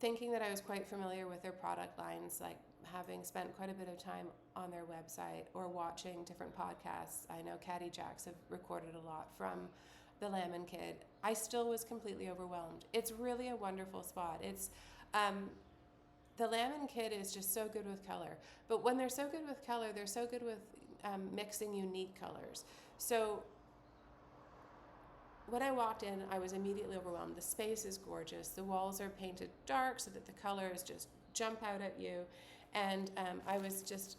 thinking that I was quite familiar with their product lines, like having spent quite a bit of time on their website or watching different podcasts. I know Caddy Jacks have recorded a lot from the Lamb and Kid. I still was completely overwhelmed. It's really a wonderful spot. It's the Lamb and Kid is just so good with color. But when they're so good with color, they're so good with mixing unique colors. So when I walked in, I was immediately overwhelmed. The space is gorgeous. The walls are painted dark so that the colors just jump out at you. And I was just,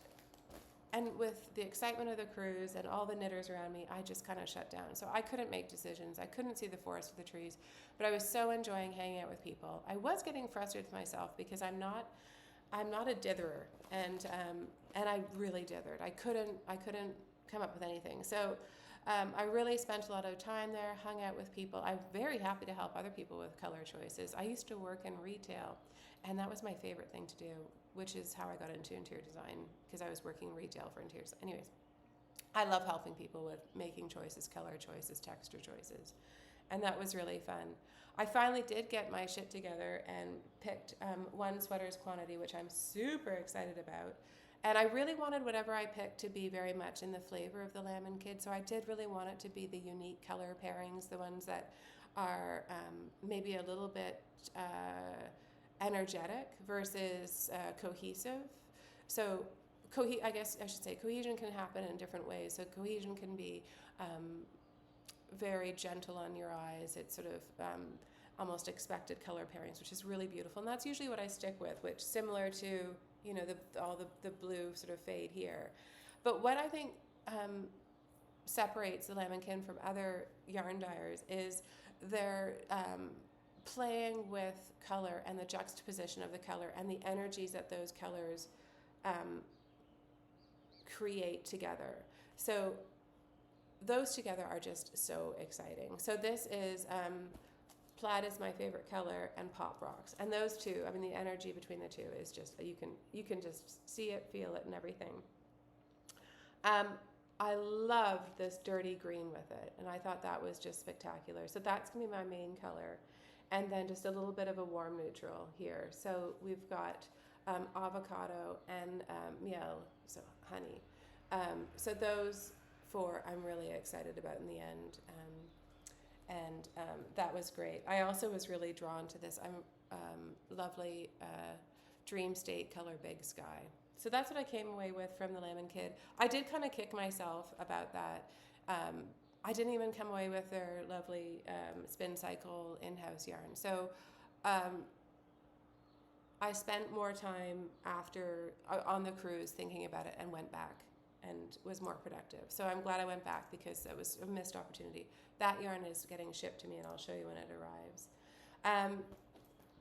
and with the excitement of the cruise and all the knitters around me, I just kind of shut down. So I couldn't make decisions. I couldn't see the forest for the trees, but I was so enjoying hanging out with people. I was getting frustrated with myself because I'm not a ditherer, and I really dithered. I couldn't come up with anything. So I really spent a lot of time there, hung out with people. I'm very happy to help other people with color choices. I used to work in retail, and that was my favorite thing to do, which is how I got into interior design, because I was working retail for interior design. Anyways, I love helping people with making choices, color choices, texture choices. And that was really fun. I finally did get my shit together and picked one sweater's quantity, which I'm super excited about. And I really wanted whatever I picked to be very much in the flavor of the Lamb Kid. So I did really want it to be the unique color pairings, the ones that are maybe a little bit energetic versus cohesive. So I guess I should say cohesion can happen in different ways. So cohesion can be very gentle on your eyes. It's sort of almost expected color pairings, which is really beautiful. And that's usually what I stick with, which similar to, you know, the blue sort of fade here. But what I think separates the Lamb from other yarn dyers is their playing with color and the juxtaposition of the color and the energies that those colors create together. So those together are just so exciting. So this is plaid is my favorite color, and pop rocks, and those two, I mean, the energy between the two is just, you can just see it, feel it, and everything. I loved this dirty green with it, and I thought that was just spectacular. So that's gonna be my main color, and then just a little bit of a warm neutral here. So we've got avocado and miel, so honey. So those four I'm really excited about in the end, and that was great. I also was really drawn to this lovely Dream State color Big Sky. So that's what I came away with from the Lamb Kid. I did kind of kick myself about that. I didn't even come away with their lovely spin cycle in-house yarn. So I spent more time after on the cruise thinking about it and went back and was more productive. So I'm glad I went back, because it was a missed opportunity. That yarn is getting shipped to me, and I'll show you when it arrives.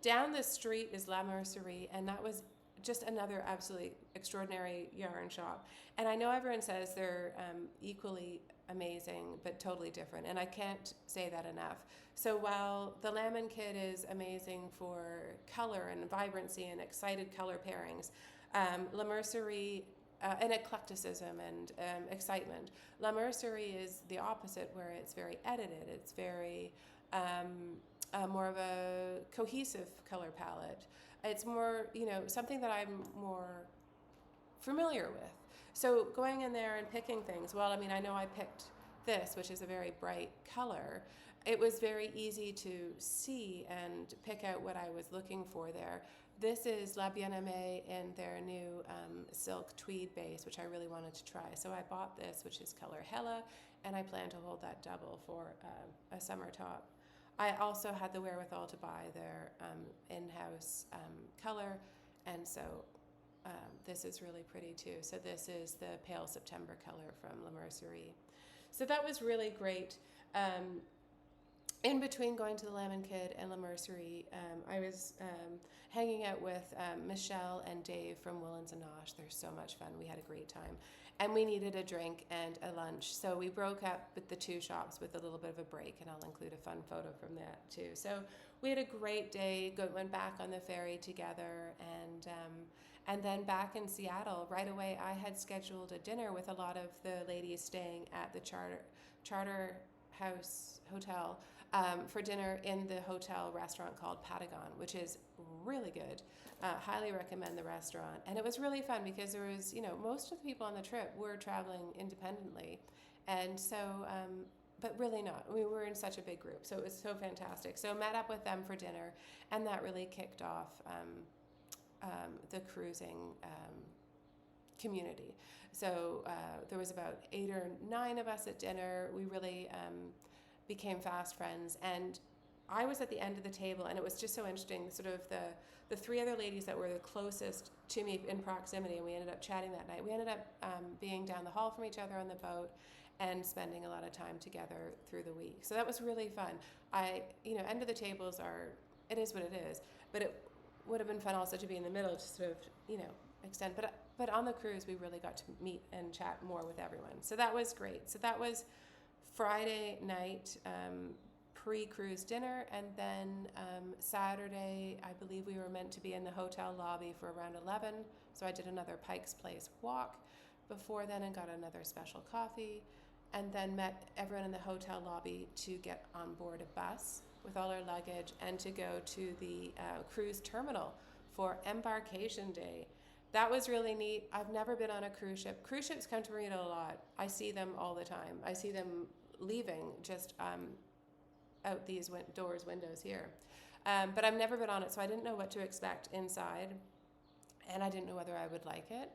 Down the street is La Mercerie, and that was just another absolutely extraordinary yarn shop. And I know everyone says they're equally amazing, but totally different, and I can't say that enough. So while the Lamb Kid is amazing for color and vibrancy and excited color pairings, La Mercerie and eclecticism and excitement. La Mercerie is the opposite, where it's very edited. It's very more of a cohesive color palette. It's more, you know, something that I'm more familiar with. So going in there and picking things, well, I mean, I know I picked this, which is a very bright color. It was very easy to see and pick out what I was looking for there. This is La Bien-Aimée in their new silk tweed base, which I really wanted to try. So I bought this, which is color Hella, and I plan to hold that double for a summer top. I also had the wherewithal to buy their in-house color, and so this is really pretty too. So this is the Pale September color from La Mercerie. So that was really great. In between going to the Lamb Kid and La Mercerie, I was hanging out with Michelle and Dave from Woolens and Nosh. They're so much fun. We had a great time. And we needed a drink and a lunch. So we broke up with the two shops with a little bit of a break, and I'll include a fun photo from that too. So we had a great day, went back on the ferry together, and then back in Seattle, right away I had scheduled a dinner with a lot of the ladies staying at the Charter House Hotel for dinner in the hotel restaurant called Patagon, which is really good. Highly recommend the restaurant. And it was really fun because there was, you know, most of the people on the trip were traveling independently. And so, but really not. We were in such a big group, so it was so fantastic. So met up with them for dinner, and that really kicked off the cruising community. So there was about 8 or 9 of us at dinner. We really became fast friends, and I was at the end of the table, and it was just so interesting. Sort of the 3 other ladies that were the closest to me in proximity, and we ended up chatting that night. We ended up being down the hall from each other on the boat and spending a lot of time together through the week. So that was really fun. End of the tables it is what it is, but it would have been fun also to be in the middle to sort of, extend. But on the cruise, we really got to meet and chat more with everyone. So that was great. So that was Friday night, pre-cruise dinner, and then Saturday, I believe we were meant to be in the hotel lobby for around 11, so I did another Pike's Place walk before then and got another special coffee, and then met everyone in the hotel lobby to get on board a bus with all our luggage and to go to the cruise terminal for embarkation day. That was really neat. I've never been on a cruise ship. Cruise ships come to Marina a lot. I see them all the time. I see them leaving just out these windows here. But I've never been on it, so I didn't know what to expect inside, and I didn't know whether I would like it.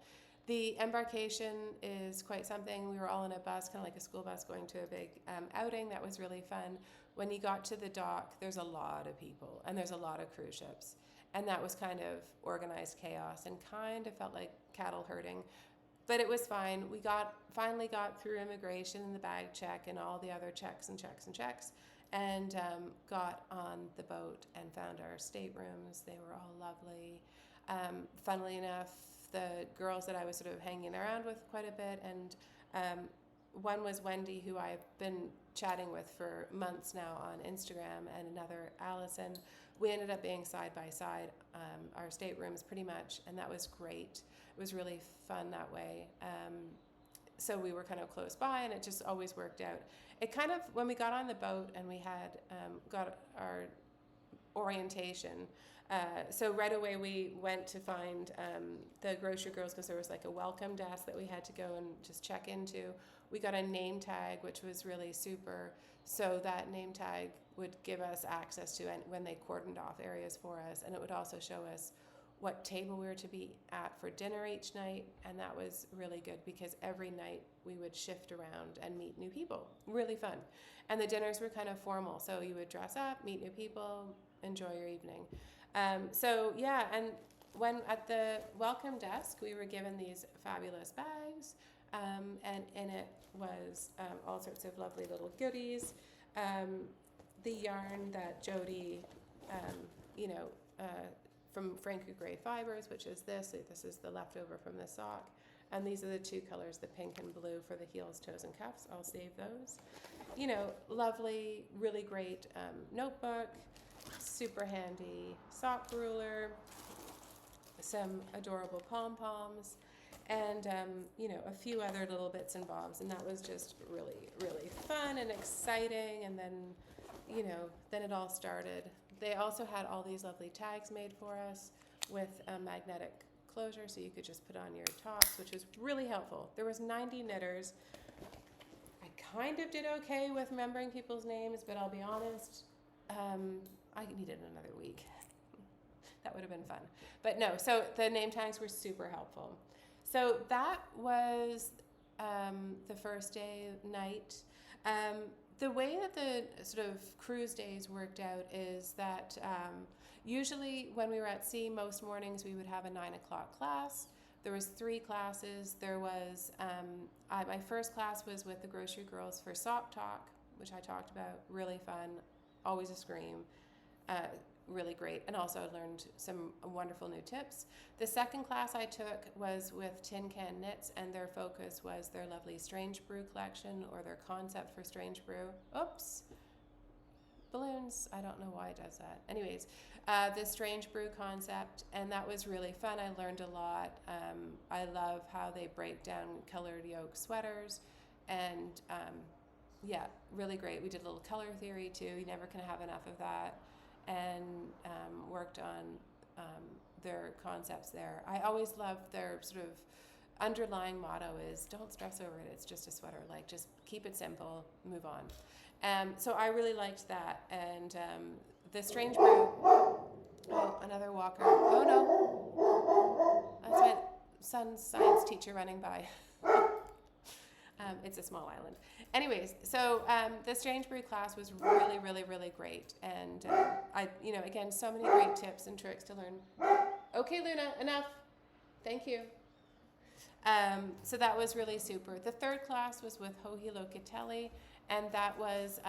The embarkation is quite something. We were all in a bus, kind of like a school bus, going to a big outing. That was really fun. When you got to the dock, there's a lot of people, and there's a lot of cruise ships. And that was kind of organized chaos and kind of felt like cattle herding. But it was fine. We finally got through immigration and the bag check and all the other checks, and got on the boat and found our staterooms. They were all lovely. Funnily enough, the girls that I was sort of hanging around with quite a bit, and one was Wendy, who I've been chatting with for months now on Instagram, and another Allison. We ended up being side by side, our staterooms pretty much, and that was great. It was really fun that way. So we were kind of close by, and it just always worked out. It kind of, when we got on the boat and we had got our orientation, so right away we went to find the grocery girls, because there was like a welcome desk that we had to go and just check into. We got a name tag, which was really super. So that name tag would give us access to when they cordoned off areas for us, and it would also show us what table we were to be at for dinner each night, and that was really good because every night we would shift around and meet new people. Really fun. And the dinners were kind of formal, so you would dress up, meet new people, enjoy your evening. So yeah, and when at the welcome desk, we were given these fabulous bags, and in it was all sorts of lovely little goodies. The yarn that Jodie, from Frankie Grey Fibres, which is this is the leftover from the sock. And these are the two colors, the pink and blue for the heels, toes, and cuffs. I'll save those. Lovely, really great notebook, super handy sock ruler, some adorable pom-poms, and a few other little bits and bobs. And that was just really, really fun and exciting. And then, then it all started. They also had all these lovely tags made for us with a magnetic closure, so you could just put on your tops, which was really helpful. There was 90 knitters. I kind of did okay with remembering people's names, but I'll be honest, I needed another week. That would have been fun. But no, so the name tags were super helpful. So that was the first night. The way that the sort of cruise days worked out is that usually when we were at sea, most mornings we would have a 9 o'clock class. There was 3 classes. There was, my first class was with the grocery girls for sock talk, which I talked about, really fun, always a scream, really great. And also I learned some wonderful new tips. The second class I took was with Tin Can Knits, and their focus was their lovely Strange Brew collection, or their concept for Strange Brew. Oops. Balloons. I don't know why it does that. Anyways, the Strange Brew concept, and that was really fun. I learned a lot. I love how they break down colored yoke sweaters, and yeah, really great. We did a little color theory too. You never can have enough of that. And worked on their concepts there. I always loved their sort of underlying motto is don't stress over it, it's just a sweater, like just keep it simple, move on. So I really liked that. And the Strange Brew, oh, another walker. Oh no, that's my son's science teacher running by. It's a small island. Anyways, so the Strange Brew class was really, really, really great. And again, so many great tips and tricks to learn. Okay, Luna, enough. Thank you. So that was really super. The third class was with Joji Locatelli, and that was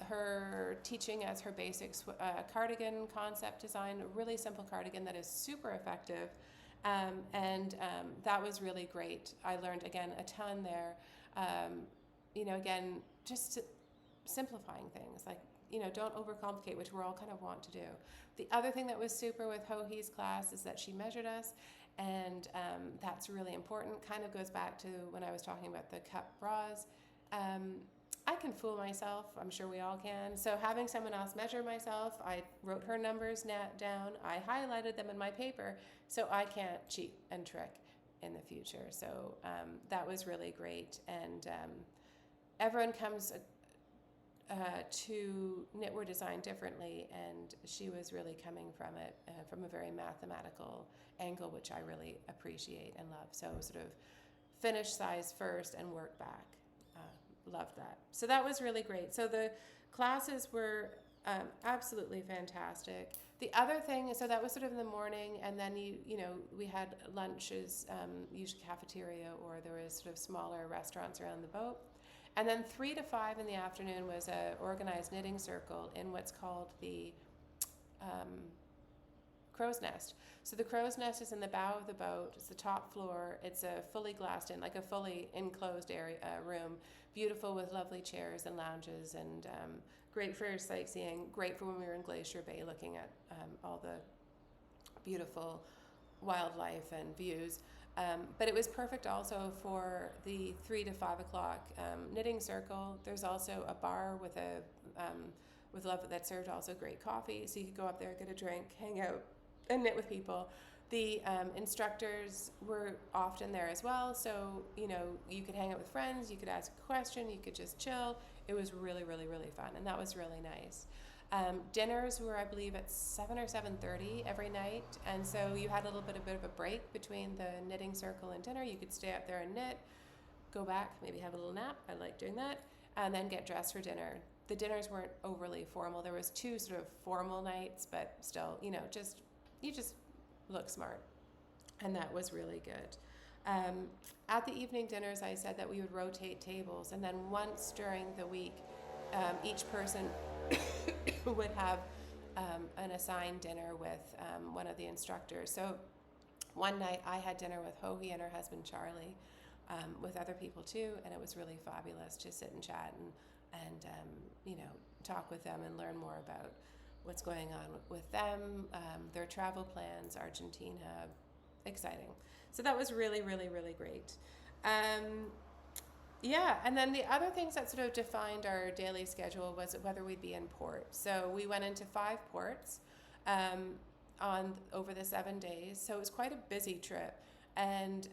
her teaching us her basic cardigan concept design, a really simple cardigan that is super effective. And that was really great. I learned, again, a ton there. Again, just simplifying things, like, don't overcomplicate, which we're all kind of want to do. The other thing that was super with Ho-Hee's class is that she measured us, and that's really important. Kind of goes back to when I was talking about the cup bras. I can fool myself. I'm sure we all can. So having someone else measure myself, I wrote her numbers down. I highlighted them in my paper, so I can't cheat and trick in the future. So that was really great. And everyone comes to knitwear design differently, and she was really coming from it from a very mathematical angle, which I really appreciate and love. So sort of finish size first and work back. Loved that. So that was really great. So the classes were absolutely fantastic. The other thing, so that was sort of in the morning, and then we had lunches, usually cafeteria, or there was sort of smaller restaurants around the boat. And then 3 to 5 in the afternoon was a organized knitting circle in what's called the crow's nest. So the crow's nest is in the bow of the boat. It's the top floor. It's a fully glassed in, like a fully enclosed area room, beautiful with lovely chairs and lounges, and great for sightseeing, great for when we were in Glacier Bay looking at all the beautiful wildlife and views. But it was perfect also for the 3 to 5 o'clock knitting circle. There's also a bar with love that served also great coffee, so you could go up there, get a drink, hang out, and knit with people. The instructors were often there as well, so you could hang out with friends, you could ask a question, you could just chill. It was really, really, really fun, and that was really nice. Dinners were, I believe, at 7 or 7:30 every night, and so you had a little bit of a break between the knitting circle and dinner. You could stay up there and knit, go back, maybe have a little nap. I like doing that, and then get dressed for dinner. The dinners weren't overly formal. There was 2 sort of formal nights, but still, you just look smart, and that was really good. At the evening dinners, I said that we would rotate tables, and then once during the week, each person would have an assigned dinner with one of the instructors. So one night I had dinner with Ho-Hee and her husband Charlie, with other people too, and it was really fabulous to sit and chat and talk with them and learn more about what's going on with them, their travel plans, Argentina, exciting. So that was really, really, really great. And then the other things that sort of defined our daily schedule was whether we'd be in port. So we went into 5 ports over the 7 days. So it was quite a busy trip. And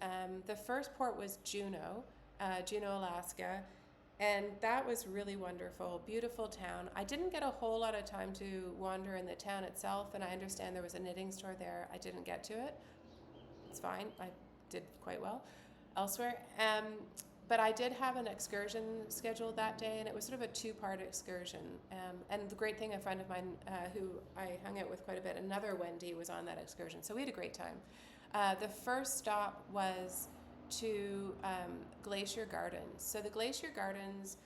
the first port was Juneau, Alaska. And that was really wonderful, beautiful town. I didn't get a whole lot of time to wander in the town itself, and I understand there was a knitting store there. I didn't get to it. It's fine. I did quite well elsewhere. But I did have an excursion scheduled that day, and it was sort of a 2-part excursion. And the great thing, a friend of mine who I hung out with quite a bit, another Wendy, was on that excursion. So we had a great time. The first stop was to Glacier Gardens. So the Glacier Gardens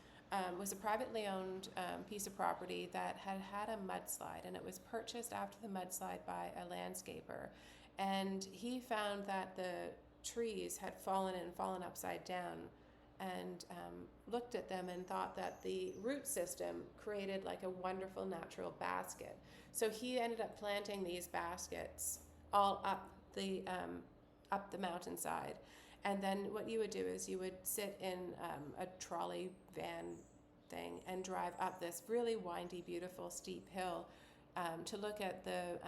was a privately owned piece of property that had a mudslide, and it was purchased after the mudslide by a landscaper. And he found that the trees had fallen upside down, and looked at them and thought that the root system created like a wonderful natural basket. So he ended up planting these baskets all up the mountainside. And then what you would do is you would sit in a trolley van thing and drive up this really windy, beautiful, steep hill to look at the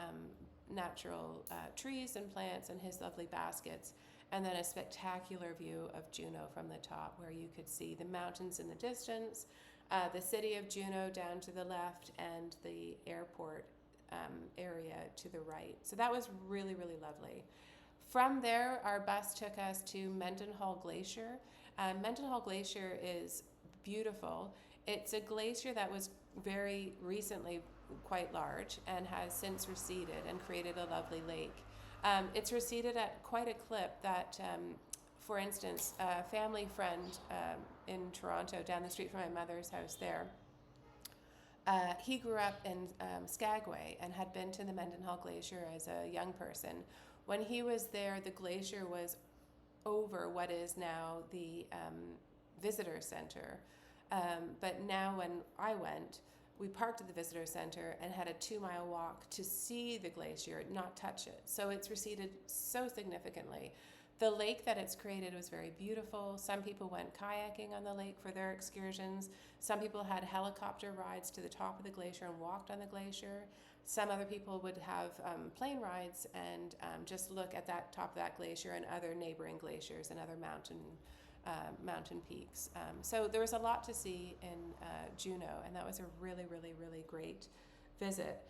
natural trees and plants and his lovely baskets. And then a spectacular view of Juneau from the top, where you could see the mountains in the distance, the city of Juneau down to the left, and the airport area to the right. So that was really, really lovely. From there, our bus took us to Mendenhall Glacier. Mendenhall Glacier is beautiful. It's a glacier that was very recently quite large and has since receded and created a lovely lake. It's receded at quite a clip that, for instance, a family friend in Toronto, down the street from my mother's house there, he grew up in Skagway and had been to the Mendenhall Glacier as a young person. When he was there, the glacier was over what is now the visitor center. But now when I went, we parked at the visitor center and had a 2-mile walk to see the glacier, not touch it. So it's receded so significantly. The lake that it's created was very beautiful. Some people went kayaking on the lake for their excursions. Some people had helicopter rides to the top of the glacier and walked on the glacier. Some other people would have plane rides and just look at that top of that glacier and other neighboring glaciers and other mountain peaks. So there was a lot to see in Juneau, and that was a really, really, really great visit.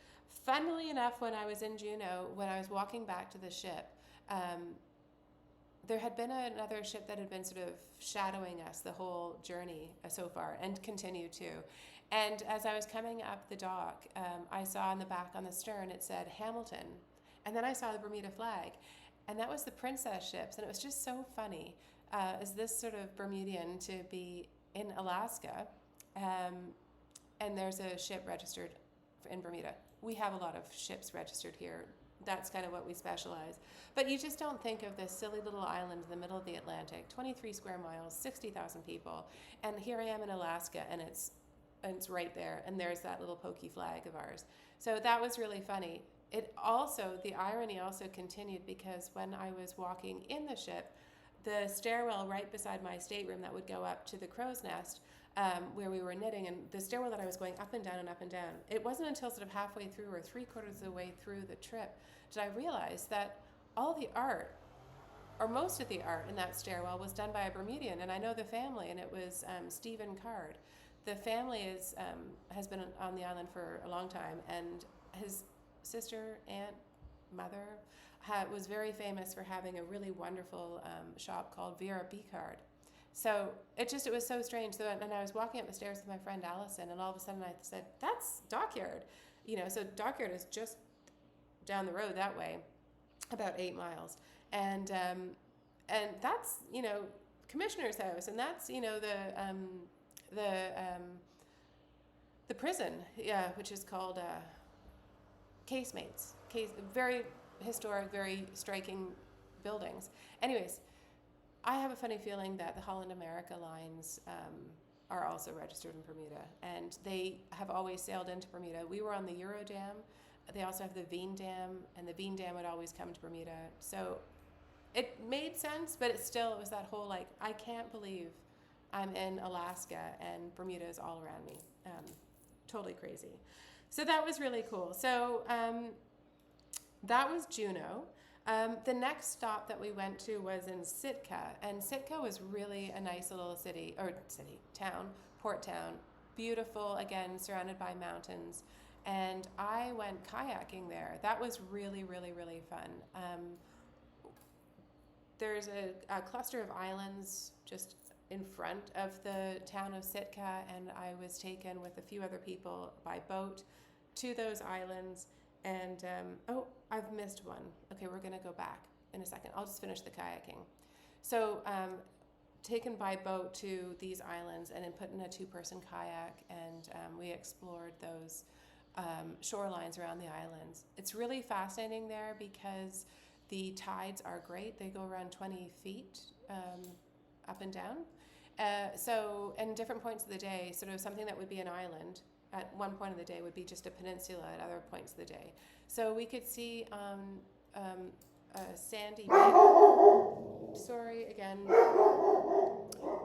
Funnily enough, when I was in Juneau, when I was walking back to the ship, there had been another ship that had been sort of shadowing us the whole journey so far, and continue to. And as I was coming up the dock, I saw in the back on the stern, it said Hamilton. And then I saw the Bermuda flag. And that was the Princess ships. And it was just so funny as this sort of Bermudian to be in Alaska. And there's a ship registered in Bermuda. We have a lot of ships registered here. That's kind of what we specialize. But you just don't think of this silly little island in the middle of the Atlantic, 23 square miles, 60,000 people. And here I am in Alaska, and it's right there. And there's that little pokey flag of ours. So that was really funny. The irony also continued, because when I was walking in the ship, the stairwell right beside my stateroom that would go up to the crow's nest, where we were knitting, and the stairwell that I was going up and down and up and down, it wasn't until sort of halfway through or 3/4 of the way through the trip did I realize that all the art, or most of the art in that stairwell, was done by a Bermudian. And I know the family, and it was Stephen Card. The family has been on the island for a long time, and his sister, aunt, mother was very famous for having a really wonderful shop called Vera Bicard. So it was so strange. So, and I was walking up the stairs with my friend Allison, and all of a sudden I said, "That's Dockyard." So Dockyard is just down the road that way, about 8 miles, and that's Commissioner's House, and that's the prison, which is called Casemates. Very historic, very striking buildings. Anyways, I have a funny feeling that the Holland America lines are also registered in Bermuda, and they have always sailed into Bermuda. We were on the Euro Dam. They also have the Veen Dam, and the Veen Dam would always come to Bermuda. So it made sense, but it was that whole, like, I can't believe I'm in Alaska and Bermuda is all around me. Totally crazy. So that was really cool. So that was Juneau. The next stop that we went to was in Sitka, and Sitka was really a nice little port town, beautiful, again, surrounded by mountains, and I went kayaking there. That was really, really, really fun. There's a cluster of islands just in front of the town of Sitka, and I was taken with a few other people by boat to those islands. And, I've missed one. Okay, we're going to go back in a second. I'll just finish the kayaking. So, taken by boat to these islands and then put in a 2-person kayak, and we explored those shorelines around the islands. It's really fascinating there because the tides are great. They go around 20 feet up and down. So, in different points of the day, sort of something that would be an island at one point of the day would be just a peninsula at other points of the day. So we could see a sandy bank. Sorry, again.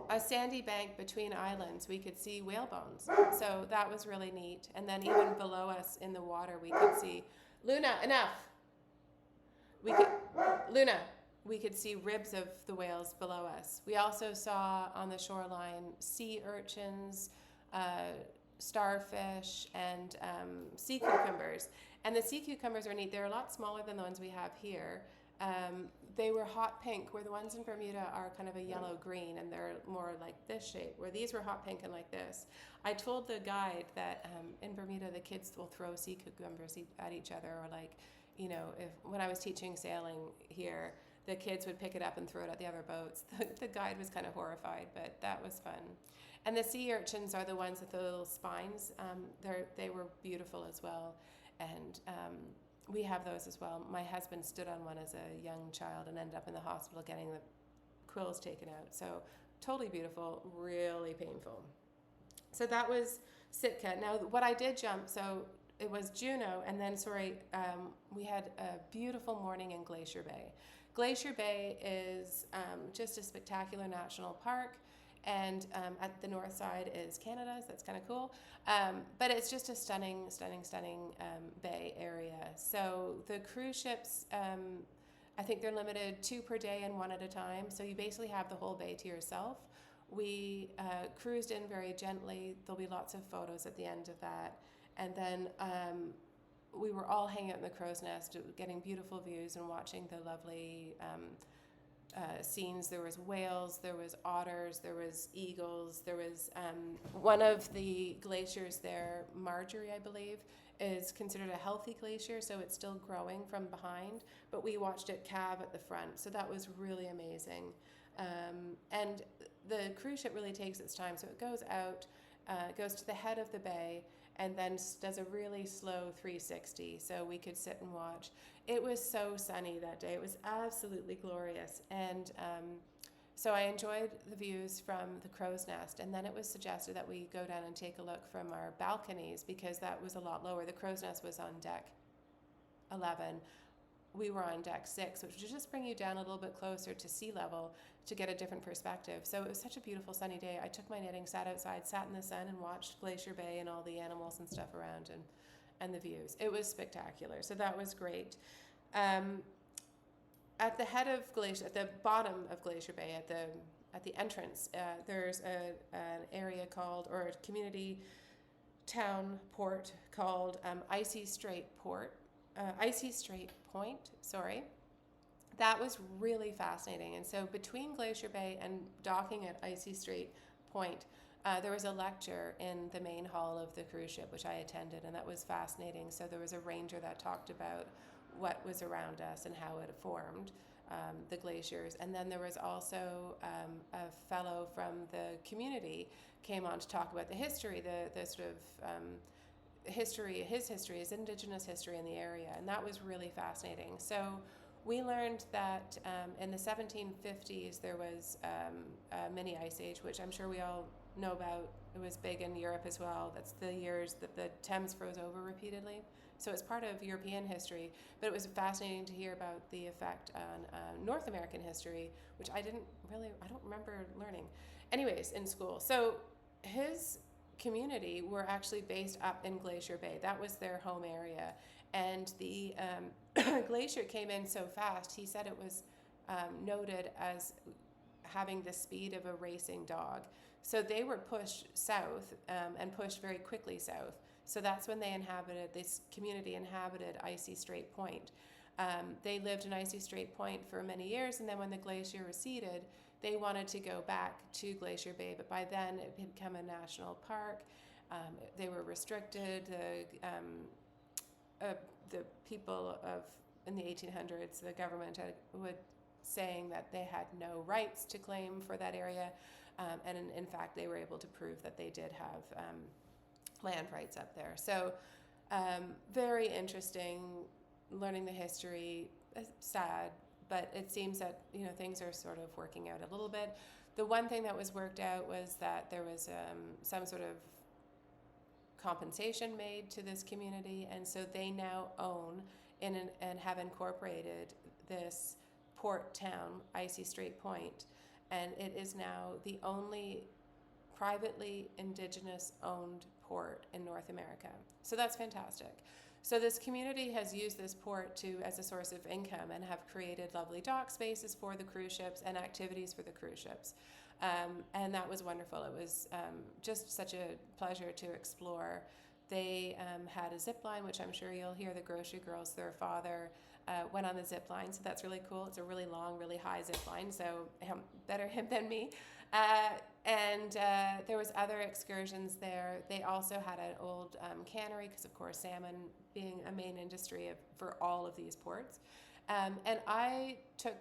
A sandy bank between islands. We could see whale bones. So that was really neat. And then even below us in the water, we could see Luna. Enough. We could see ribs of the whales below us. We also saw on the shoreline sea urchins, starfish, and sea cucumbers. And the sea cucumbers are neat. They're a lot smaller than the ones we have here. They were hot pink, where the ones in Bermuda are kind of a yellow-green, and they're more like this shape, where these were hot pink and like this. I told the guide that in Bermuda, the kids will throw sea cucumbers at each other, or when I was teaching sailing here, the kids would pick it up and throw it at the other boats. The guide was kind of horrified, but that was fun. And the sea urchins are the ones with the little spines. They were beautiful as well. And we have those as well. My husband stood on one as a young child and ended up in the hospital getting the quills taken out. So totally beautiful, really painful. So that was Sitka. Now, what I did jump, so it was Juneau, and then, we had a beautiful morning in Glacier Bay. Glacier Bay is just a spectacular national park, and at the north side is Canada, so that's kind of cool. But it's just a stunning bay area. So the cruise ships, I think they're limited 2 per day and 1 at a time, so you basically have the whole bay to yourself. We cruised in very gently. There'll be lots of photos at the end of that. And then we were all hanging out in the crow's nest, getting beautiful views and watching the lovely scenes. There was whales, there was otters, there was eagles, there was one of the glaciers there, Marjorie, I believe, is considered a healthy glacier, so it's still growing from behind, but we watched it calve at the front, so that was really amazing. And the cruise ship really takes its time, so it goes out, goes to the head of the bay, and then does a really slow 360, so we could sit and watch. It was so sunny that day. It was absolutely glorious. And so I enjoyed the views from the crow's nest, and then it was suggested that we go down and take a look from our balconies because that was a lot lower. The crow's nest was on deck 11. We were on deck 6, which would just bring you down a little bit closer to sea level to get a different perspective. So it was such a beautiful sunny day. I took my knitting, sat outside, sat in the sun, and watched Glacier Bay and all the animals and stuff around and the views. It was spectacular. So that was great. At the head of Glacier, at the bottom of Glacier Bay, at the entrance, there's an area called, or a community town port called Icy Strait Point, sorry. That was really fascinating. And so between Glacier Bay and docking at Icy Strait Point, there was a lecture in the main hall of the cruise ship, which I attended, and that was fascinating. So there was a ranger that talked about what was around us and how it formed the glaciers. And then there was also a fellow from the community came on to talk about the history, the sort of his indigenous history in the area, and that was really fascinating. So we learned that in the 1750s there was a mini ice age, which I'm sure we all know about. It was big in Europe as well. That's the years that the Thames froze over repeatedly. So it's part of European history, but it was fascinating to hear about the effect on North American history, which I don't remember learning anyways in school. So his community were actually based up in Glacier Bay. That was their home area. And the glacier came in so fast, he said it was noted as having the speed of a racing dog. So they were pushed south and pushed very quickly south. So that's when this community inhabited Icy Strait Point. They lived in Icy Strait Point for many years, and then when the glacier receded, they wanted to go back to Glacier Bay, but by then it had become a national park. They were restricted. The people in the 1800s, the government would saying that they had no rights to claim for that area, and in fact they were able to prove that they did have land rights up there. So very interesting learning the history. Sad, but it seems that things are sort of working out a little bit. The one thing that was worked out was that there was some sort of compensation made to this community, and so they now own and have incorporated this port town, Icy Strait Point, and it is now the only privately indigenous owned port in North America. So that's fantastic. So this community has used this port as a source of income and have created lovely dock spaces for the cruise ships and activities for the cruise ships. And that was wonderful. It was just such a pleasure to explore. They had a zip line, which I'm sure you'll hear the grocery girls, their father went on the zip line, so that's really cool. It's a really long, really high zip line, so better him than me. And there was other excursions there. They also had an old cannery, because of course salmon being a main industry for all of these ports. And I took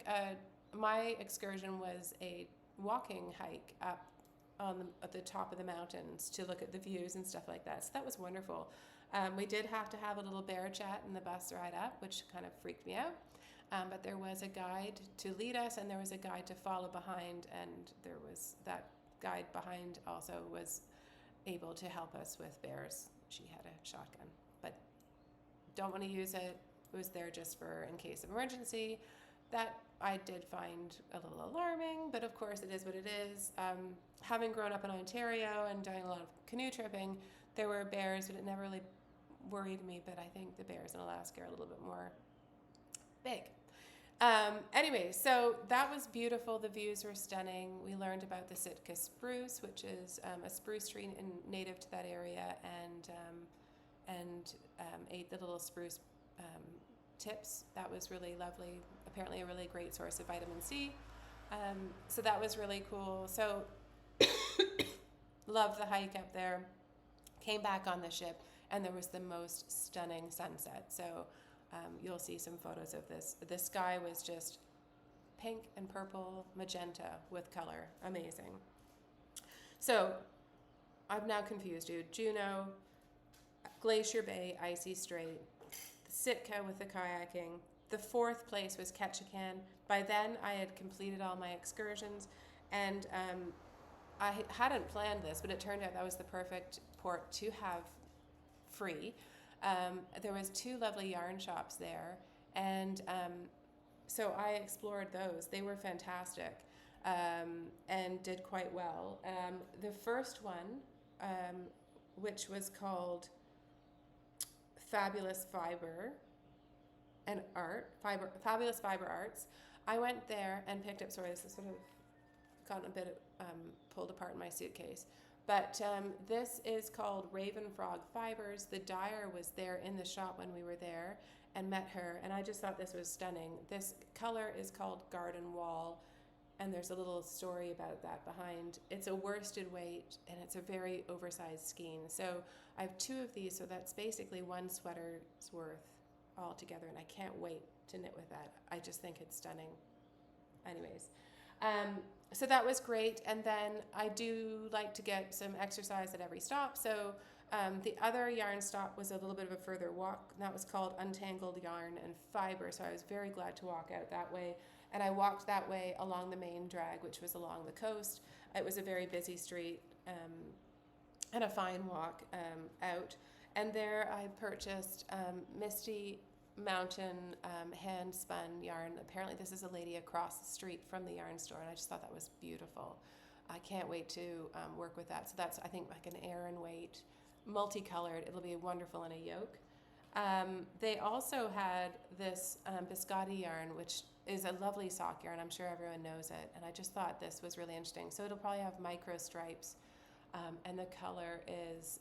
my excursion was a walking hike up at the top of the mountains to look at the views and stuff like that. So that was wonderful. We did have to have a little bear chat in the bus ride up, which kind of freaked me out. But there was a guide to lead us, and there was a guide to follow behind, and there was that guide behind also able to help us with bears. She had a shotgun, but don't want to use it. It was there just for in case of emergency. That I did find a little alarming, but of course it is what it is. Having grown up in Ontario and doing a lot of canoe tripping, there were bears, but it never really worried me. But I think the bears in Alaska are a little bit more big. Anyway, so that was beautiful. The views were stunning. We learned about the Sitka spruce, which is a spruce tree native to that area, and ate the little spruce tips. That was really lovely. Apparently a really great source of vitamin C. So that was really cool. So loved the hike up there. Came back on the ship, and there was the most stunning sunset. So you'll see some photos of this. The sky was just pink and purple, magenta with color. Amazing. So I've now confused you. Juneau, Glacier Bay, Icy Strait, Sitka with the kayaking. The fourth place was Ketchikan. By then, I had completed all my excursions, and I hadn't planned this, but it turned out that was the perfect port to have free. There was 2 lovely yarn shops there, and so I explored those. They were fantastic, and did quite well. The first one, which was called Fabulous Fiber Arts. I went there and picked up, sorry, this is sort of gotten a bit pulled apart in my suitcase. But this is called Raven Frog Fibers. The dyer was there in the shop when we were there and met her, and I just thought this was stunning. This color is called Garden Wall, and there's a little story about that behind. It's a worsted weight, and it's a very oversized skein. So I have 2 of these, so that's basically 1 sweater's worth all together, and I can't wait to knit with that. I just think it's stunning. Anyways, so that was great, and then I do like to get some exercise at every stop. So the other yarn stop was a little bit of a further walk, and that was called Untangled Yarn and Fiber, so I was very glad to walk out that way. And I walked that way along the main drag, which was along the coast. It was a very busy street, and a fine walk out. And there I purchased Misty Mountain hand spun yarn. Apparently this is a lady across the street from the yarn store, and I just thought that was beautiful. I can't wait to work with that. So that's, I think, like an Aran weight, multicolored. It'll be wonderful in a yoke. They also had this biscotti yarn, which is a lovely sock yarn. I'm sure everyone knows it, and I just thought this was really interesting. So it'll probably have micro stripes, and the color is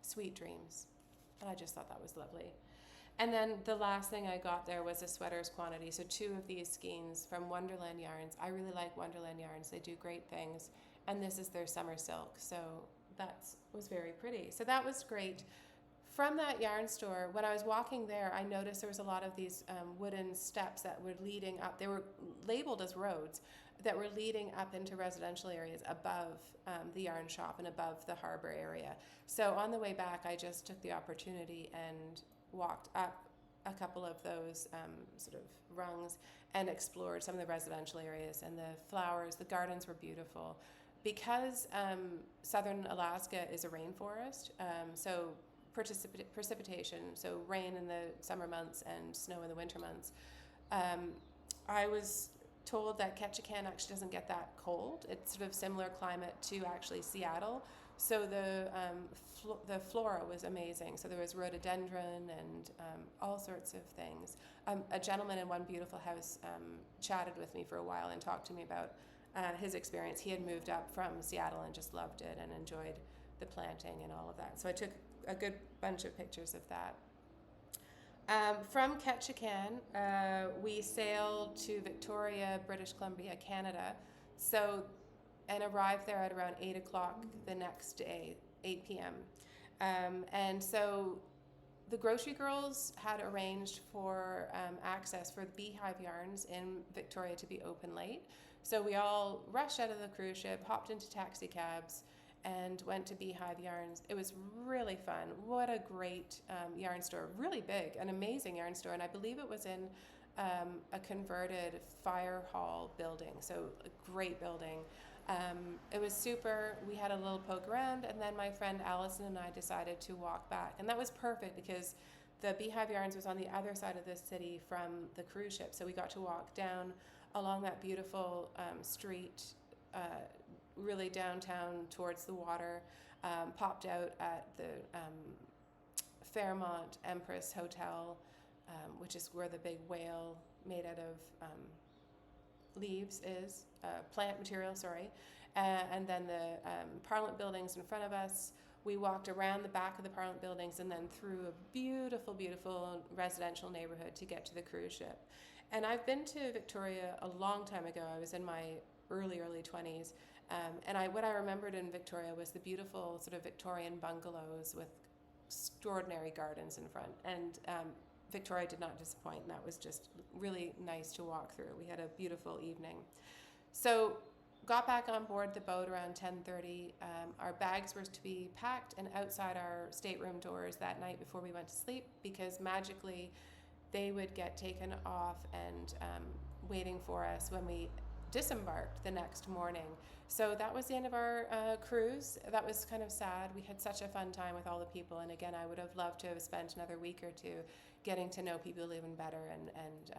Sweet Dreams, and I just thought that was lovely. And then the last thing I got there was a sweaters quantity, so 2 of these skeins from Wonderland Yarns. I really like Wonderland Yarns. They do great things, and this is their summer silk, so that was very pretty. So that was great. From that yarn store, when I was walking there, I noticed there was a lot of these wooden steps that were leading up. They were labeled as roads that were leading up into residential areas above the yarn shop and above the harbor area. So on the way back, I just took the opportunity and walked up a couple of those sort of rungs and explored some of the residential areas. And the flowers, the gardens were beautiful. Because southern Alaska is a rainforest, so precipitation, so rain in the summer months and snow in the winter months. I was told that Ketchikan actually doesn't get that cold. It's sort of similar climate to actually Seattle. So the flora was amazing. So there was rhododendron and all sorts of things. A gentleman in one beautiful house chatted with me for a while and talked to me about his experience. He had moved up from Seattle and just loved it and enjoyed the planting and all of that. So I took a good bunch of pictures of that. From Ketchikan, we sailed to Victoria, British Columbia, Canada, and arrived there at around 8 o'clock the next day, 8 p.m. And so the grocery girls had arranged for access for the Beehive Yarns in Victoria to be open late. So we all rushed out of the cruise ship, hopped into taxi cabs, and went to Beehive Yarns. It was really fun. What a great yarn store. Really big, an amazing yarn store. And I believe it was in a converted fire hall building. So a great building. It was super. We had a little poke around, and then my friend Allison and I decided to walk back. And that was perfect because the Beehive Yarns was on the other side of the city from the cruise ship. So we got to walk down along that beautiful street, really downtown towards the water, popped out at the Fairmont Empress Hotel, which is where the big whale made out of leaves is, plant material, sorry. And then the Parliament buildings in front of us. We walked around the back of the Parliament buildings and then through a beautiful, beautiful residential neighborhood to get to the cruise ship. And I've been to Victoria a long time ago. I was in my early 20s. And what I remembered in Victoria was the beautiful sort of Victorian bungalows with extraordinary gardens in front. And Victoria did not disappoint, and that was just really nice to walk through. We had a beautiful evening. So got back on board the boat around 10:30. Our bags were to be packed and outside our stateroom doors that night before we went to sleep, because magically they would get taken off and waiting for us when we disembarked the next morning. So that was the end of our cruise. That was kind of sad. We had such a fun time with all the people, and again, I would have loved to have spent another week or two getting to know people even better, and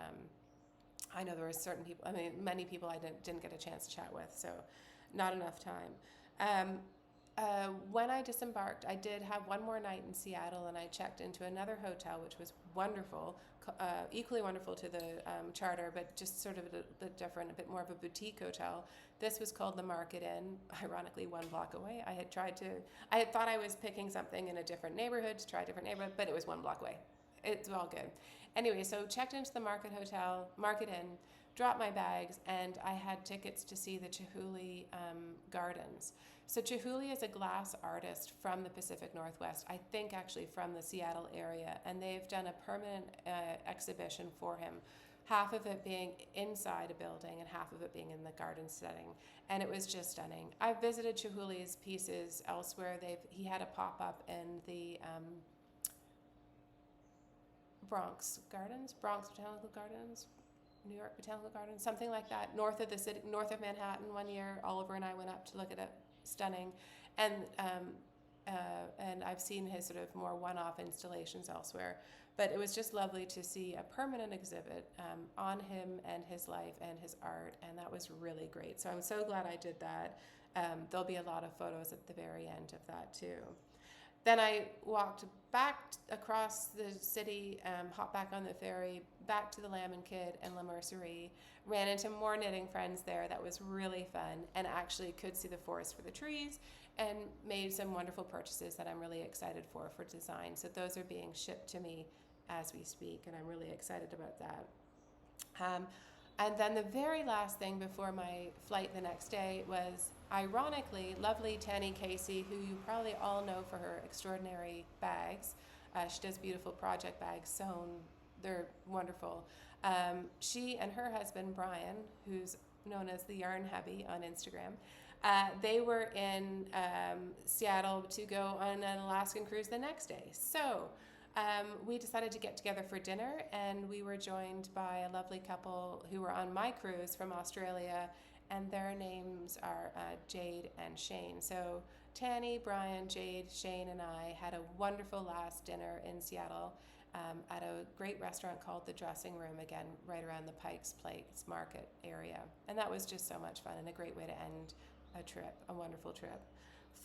I know there were certain people, I mean, many people I didn't get a chance to chat with, so not enough time. When I disembarked, I did have one more night in Seattle, and I checked into another hotel, which was wonderful, equally wonderful to the charter, but just sort of a different, a bit more of a boutique hotel. This was called the Market Inn, ironically 1 block away. I had thought I was picking something in a different neighborhood to try a different neighborhood, but it was 1 block away. It's all good. Anyway, so checked into the Market Inn, dropped my bags, and I had tickets to see the Chihuly Gardens. So Chihuly is a glass artist from the Pacific Northwest, I think actually from the Seattle area, and they've done a permanent exhibition for him, half of it being inside a building and half of it being in the garden setting, and it was just stunning. I've visited Chihuly's pieces elsewhere. He had a pop-up in the Bronx Botanical Gardens, New York Botanical Gardens, something like that, north of the city, north of Manhattan. One year, Oliver and I went up to look at it, stunning, and I've seen his sort of more one-off installations elsewhere. But it was just lovely to see a permanent exhibit on him and his life and his art, and that was really great. So I'm so glad I did that. There'll be a lot of photos at the very end of that too. Then I walked back across the city, hopped back on the ferry, back to the Lamb and Kid and La Mercerie, ran into more knitting friends there. That was really fun, and actually could see the forest for the trees, and made some wonderful purchases that I'm really excited for design. So those are being shipped to me as we speak, and I'm really excited about that. And then the very last thing before my flight the next day was, ironically, lovely Tanny Casey, who you probably all know for her extraordinary bags. She does beautiful project bags sewn. They're wonderful. She and her husband, Brian, who's known as the Yarn Hubby on Instagram, they were in Seattle to go on an Alaskan cruise the next day. So we decided to get together for dinner, and we were joined by a lovely couple who were on my cruise from Australia, and their names are Jade and Shane. So Tanny, Brian, Jade, Shane, and I had a wonderful last dinner in Seattle at a great restaurant called The Dressing Room, again, right around the Pikes Place Market area. And that was just so much fun and a great way to end a trip, a wonderful trip.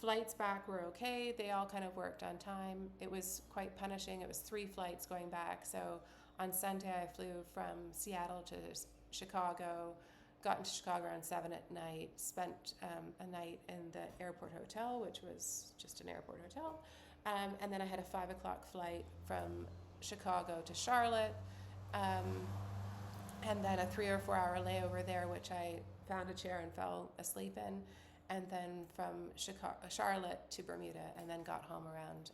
Flights back were okay. They all kind of worked on time. It was quite punishing. It was 3 flights going back. So on Sunday, I flew from Seattle to Chicago, got into Chicago around 7 at night, spent a night in the airport hotel, which was just an airport hotel. And then I had a 5 o'clock flight from Chicago to Charlotte, and then a 3 or 4 hour layover there, which I found a chair and fell asleep in. And then from Charlotte to Bermuda, and then got home around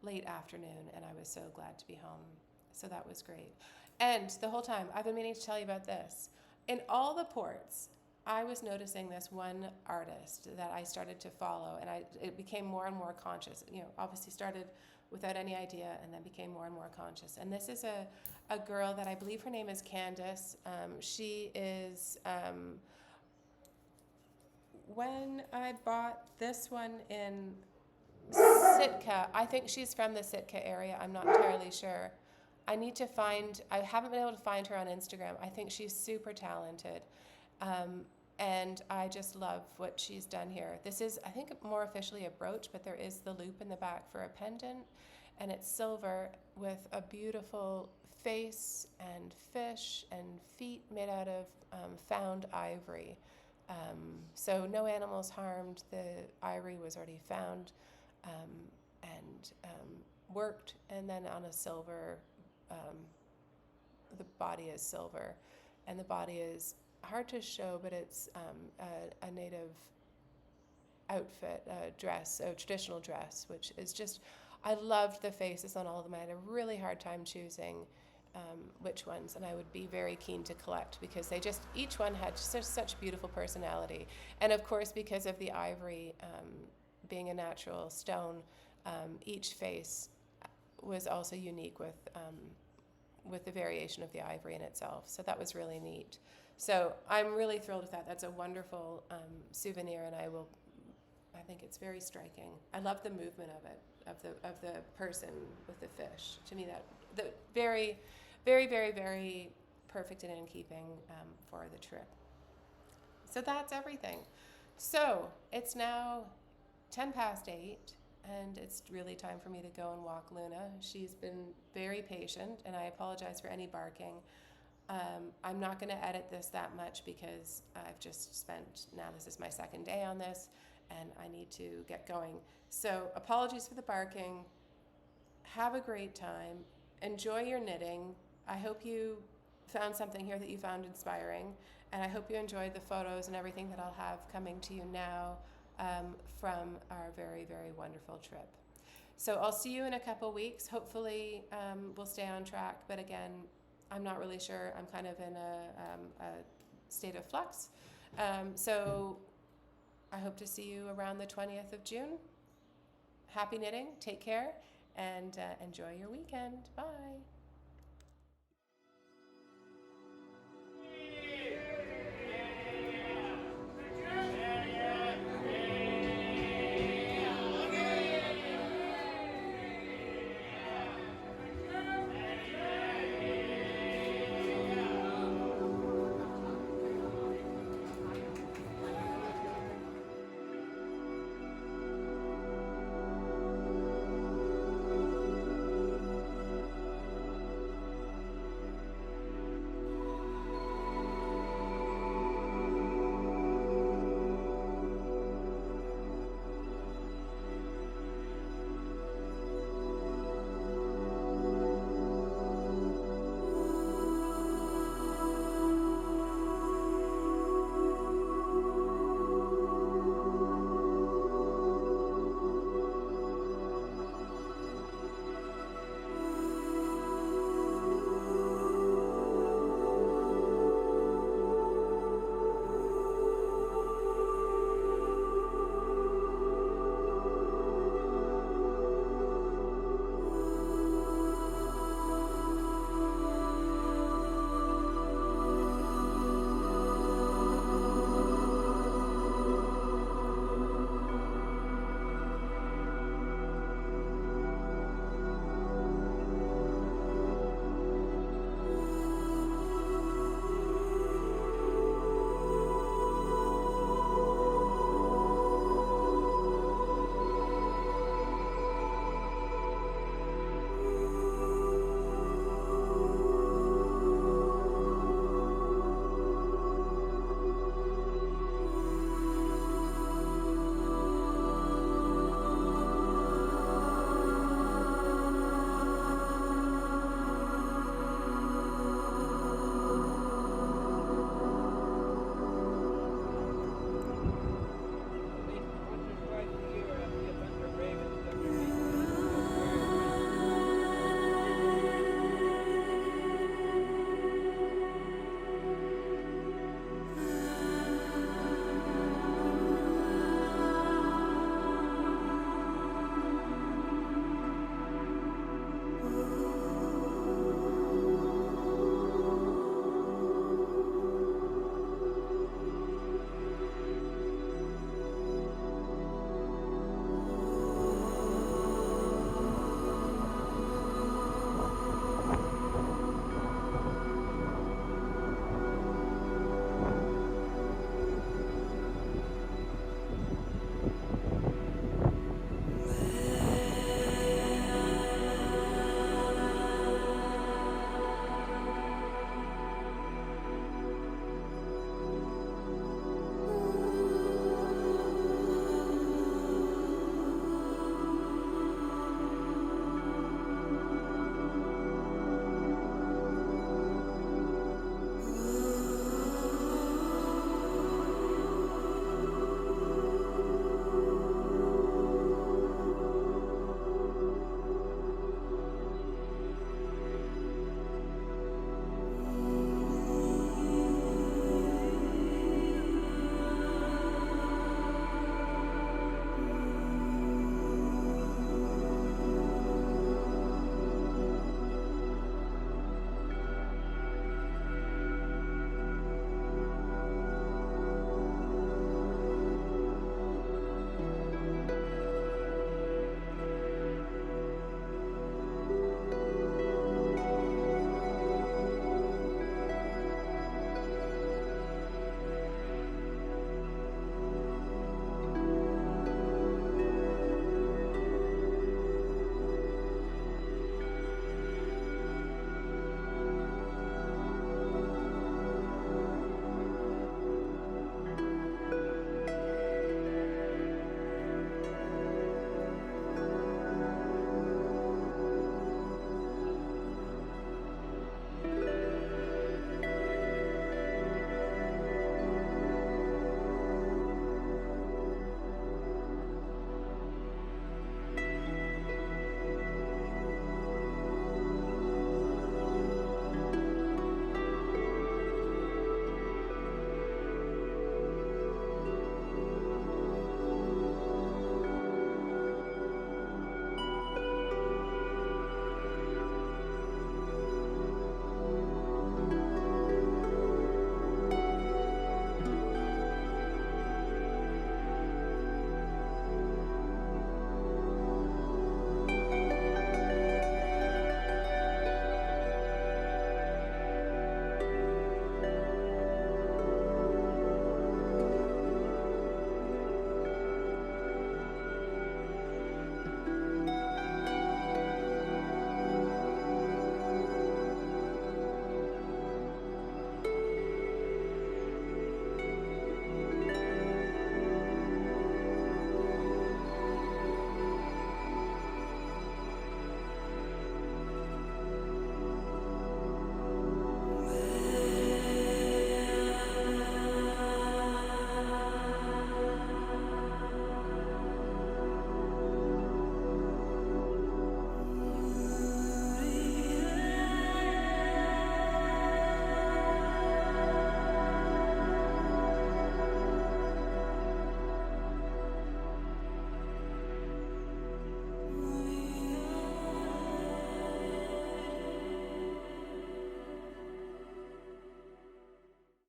late afternoon, and I was so glad to be home. So that was great. And the whole time, I've been meaning to tell you about this. In all the ports, I was noticing this one artist that I started to follow, and it became more and more conscious. You know, obviously started without any idea, and then became more and more conscious. And this is a girl that I believe her name is Candace. She is when I bought this one in Sitka, I think she's from the Sitka area. I'm not entirely sure. I haven't been able to find her on Instagram. I think she's super talented. And I just love what she's done here. This is, I think, more officially a brooch, but there is the loop in the back for a pendant. And it's silver with a beautiful face and fish and feet made out of found ivory. So no animals harmed. The ivory was already found and worked, and then on a silver, the body is silver, and the body is hard to show, but it's a native outfit, a dress, a traditional dress, which is just, I loved the faces on all of them. I had a really hard time choosing which ones, and I would be very keen to collect because they just, each one had such beautiful personality. And of course, because of the ivory being a natural stone, each face was also unique with the variation of the ivory in itself. So that was really neat. So I'm really thrilled with that. That's a wonderful souvenir, and I think it's very striking. I love the movement of it, of the person with the fish. To me, the very, very, very, very perfect and in keeping for the trip. So that's everything. So it's now 8:10, and it's really time for me to go and walk Luna. She's been very patient, and I apologize for any barking. I'm not going to edit this that much because I've just spent, now this is my second day on this, and I need to get going. So apologies for the barking. Have a great time. Enjoy your knitting. I hope you found something here that you found inspiring, and I hope you enjoyed the photos and everything that I'll have coming to you now from our very, very wonderful trip. So I'll see you in a couple weeks. Hopefully we'll stay on track, but again, I'm not really sure. I'm kind of in a state of flux. So I hope to see you around the 20th of June. Happy knitting, take care, and enjoy your weekend. Bye.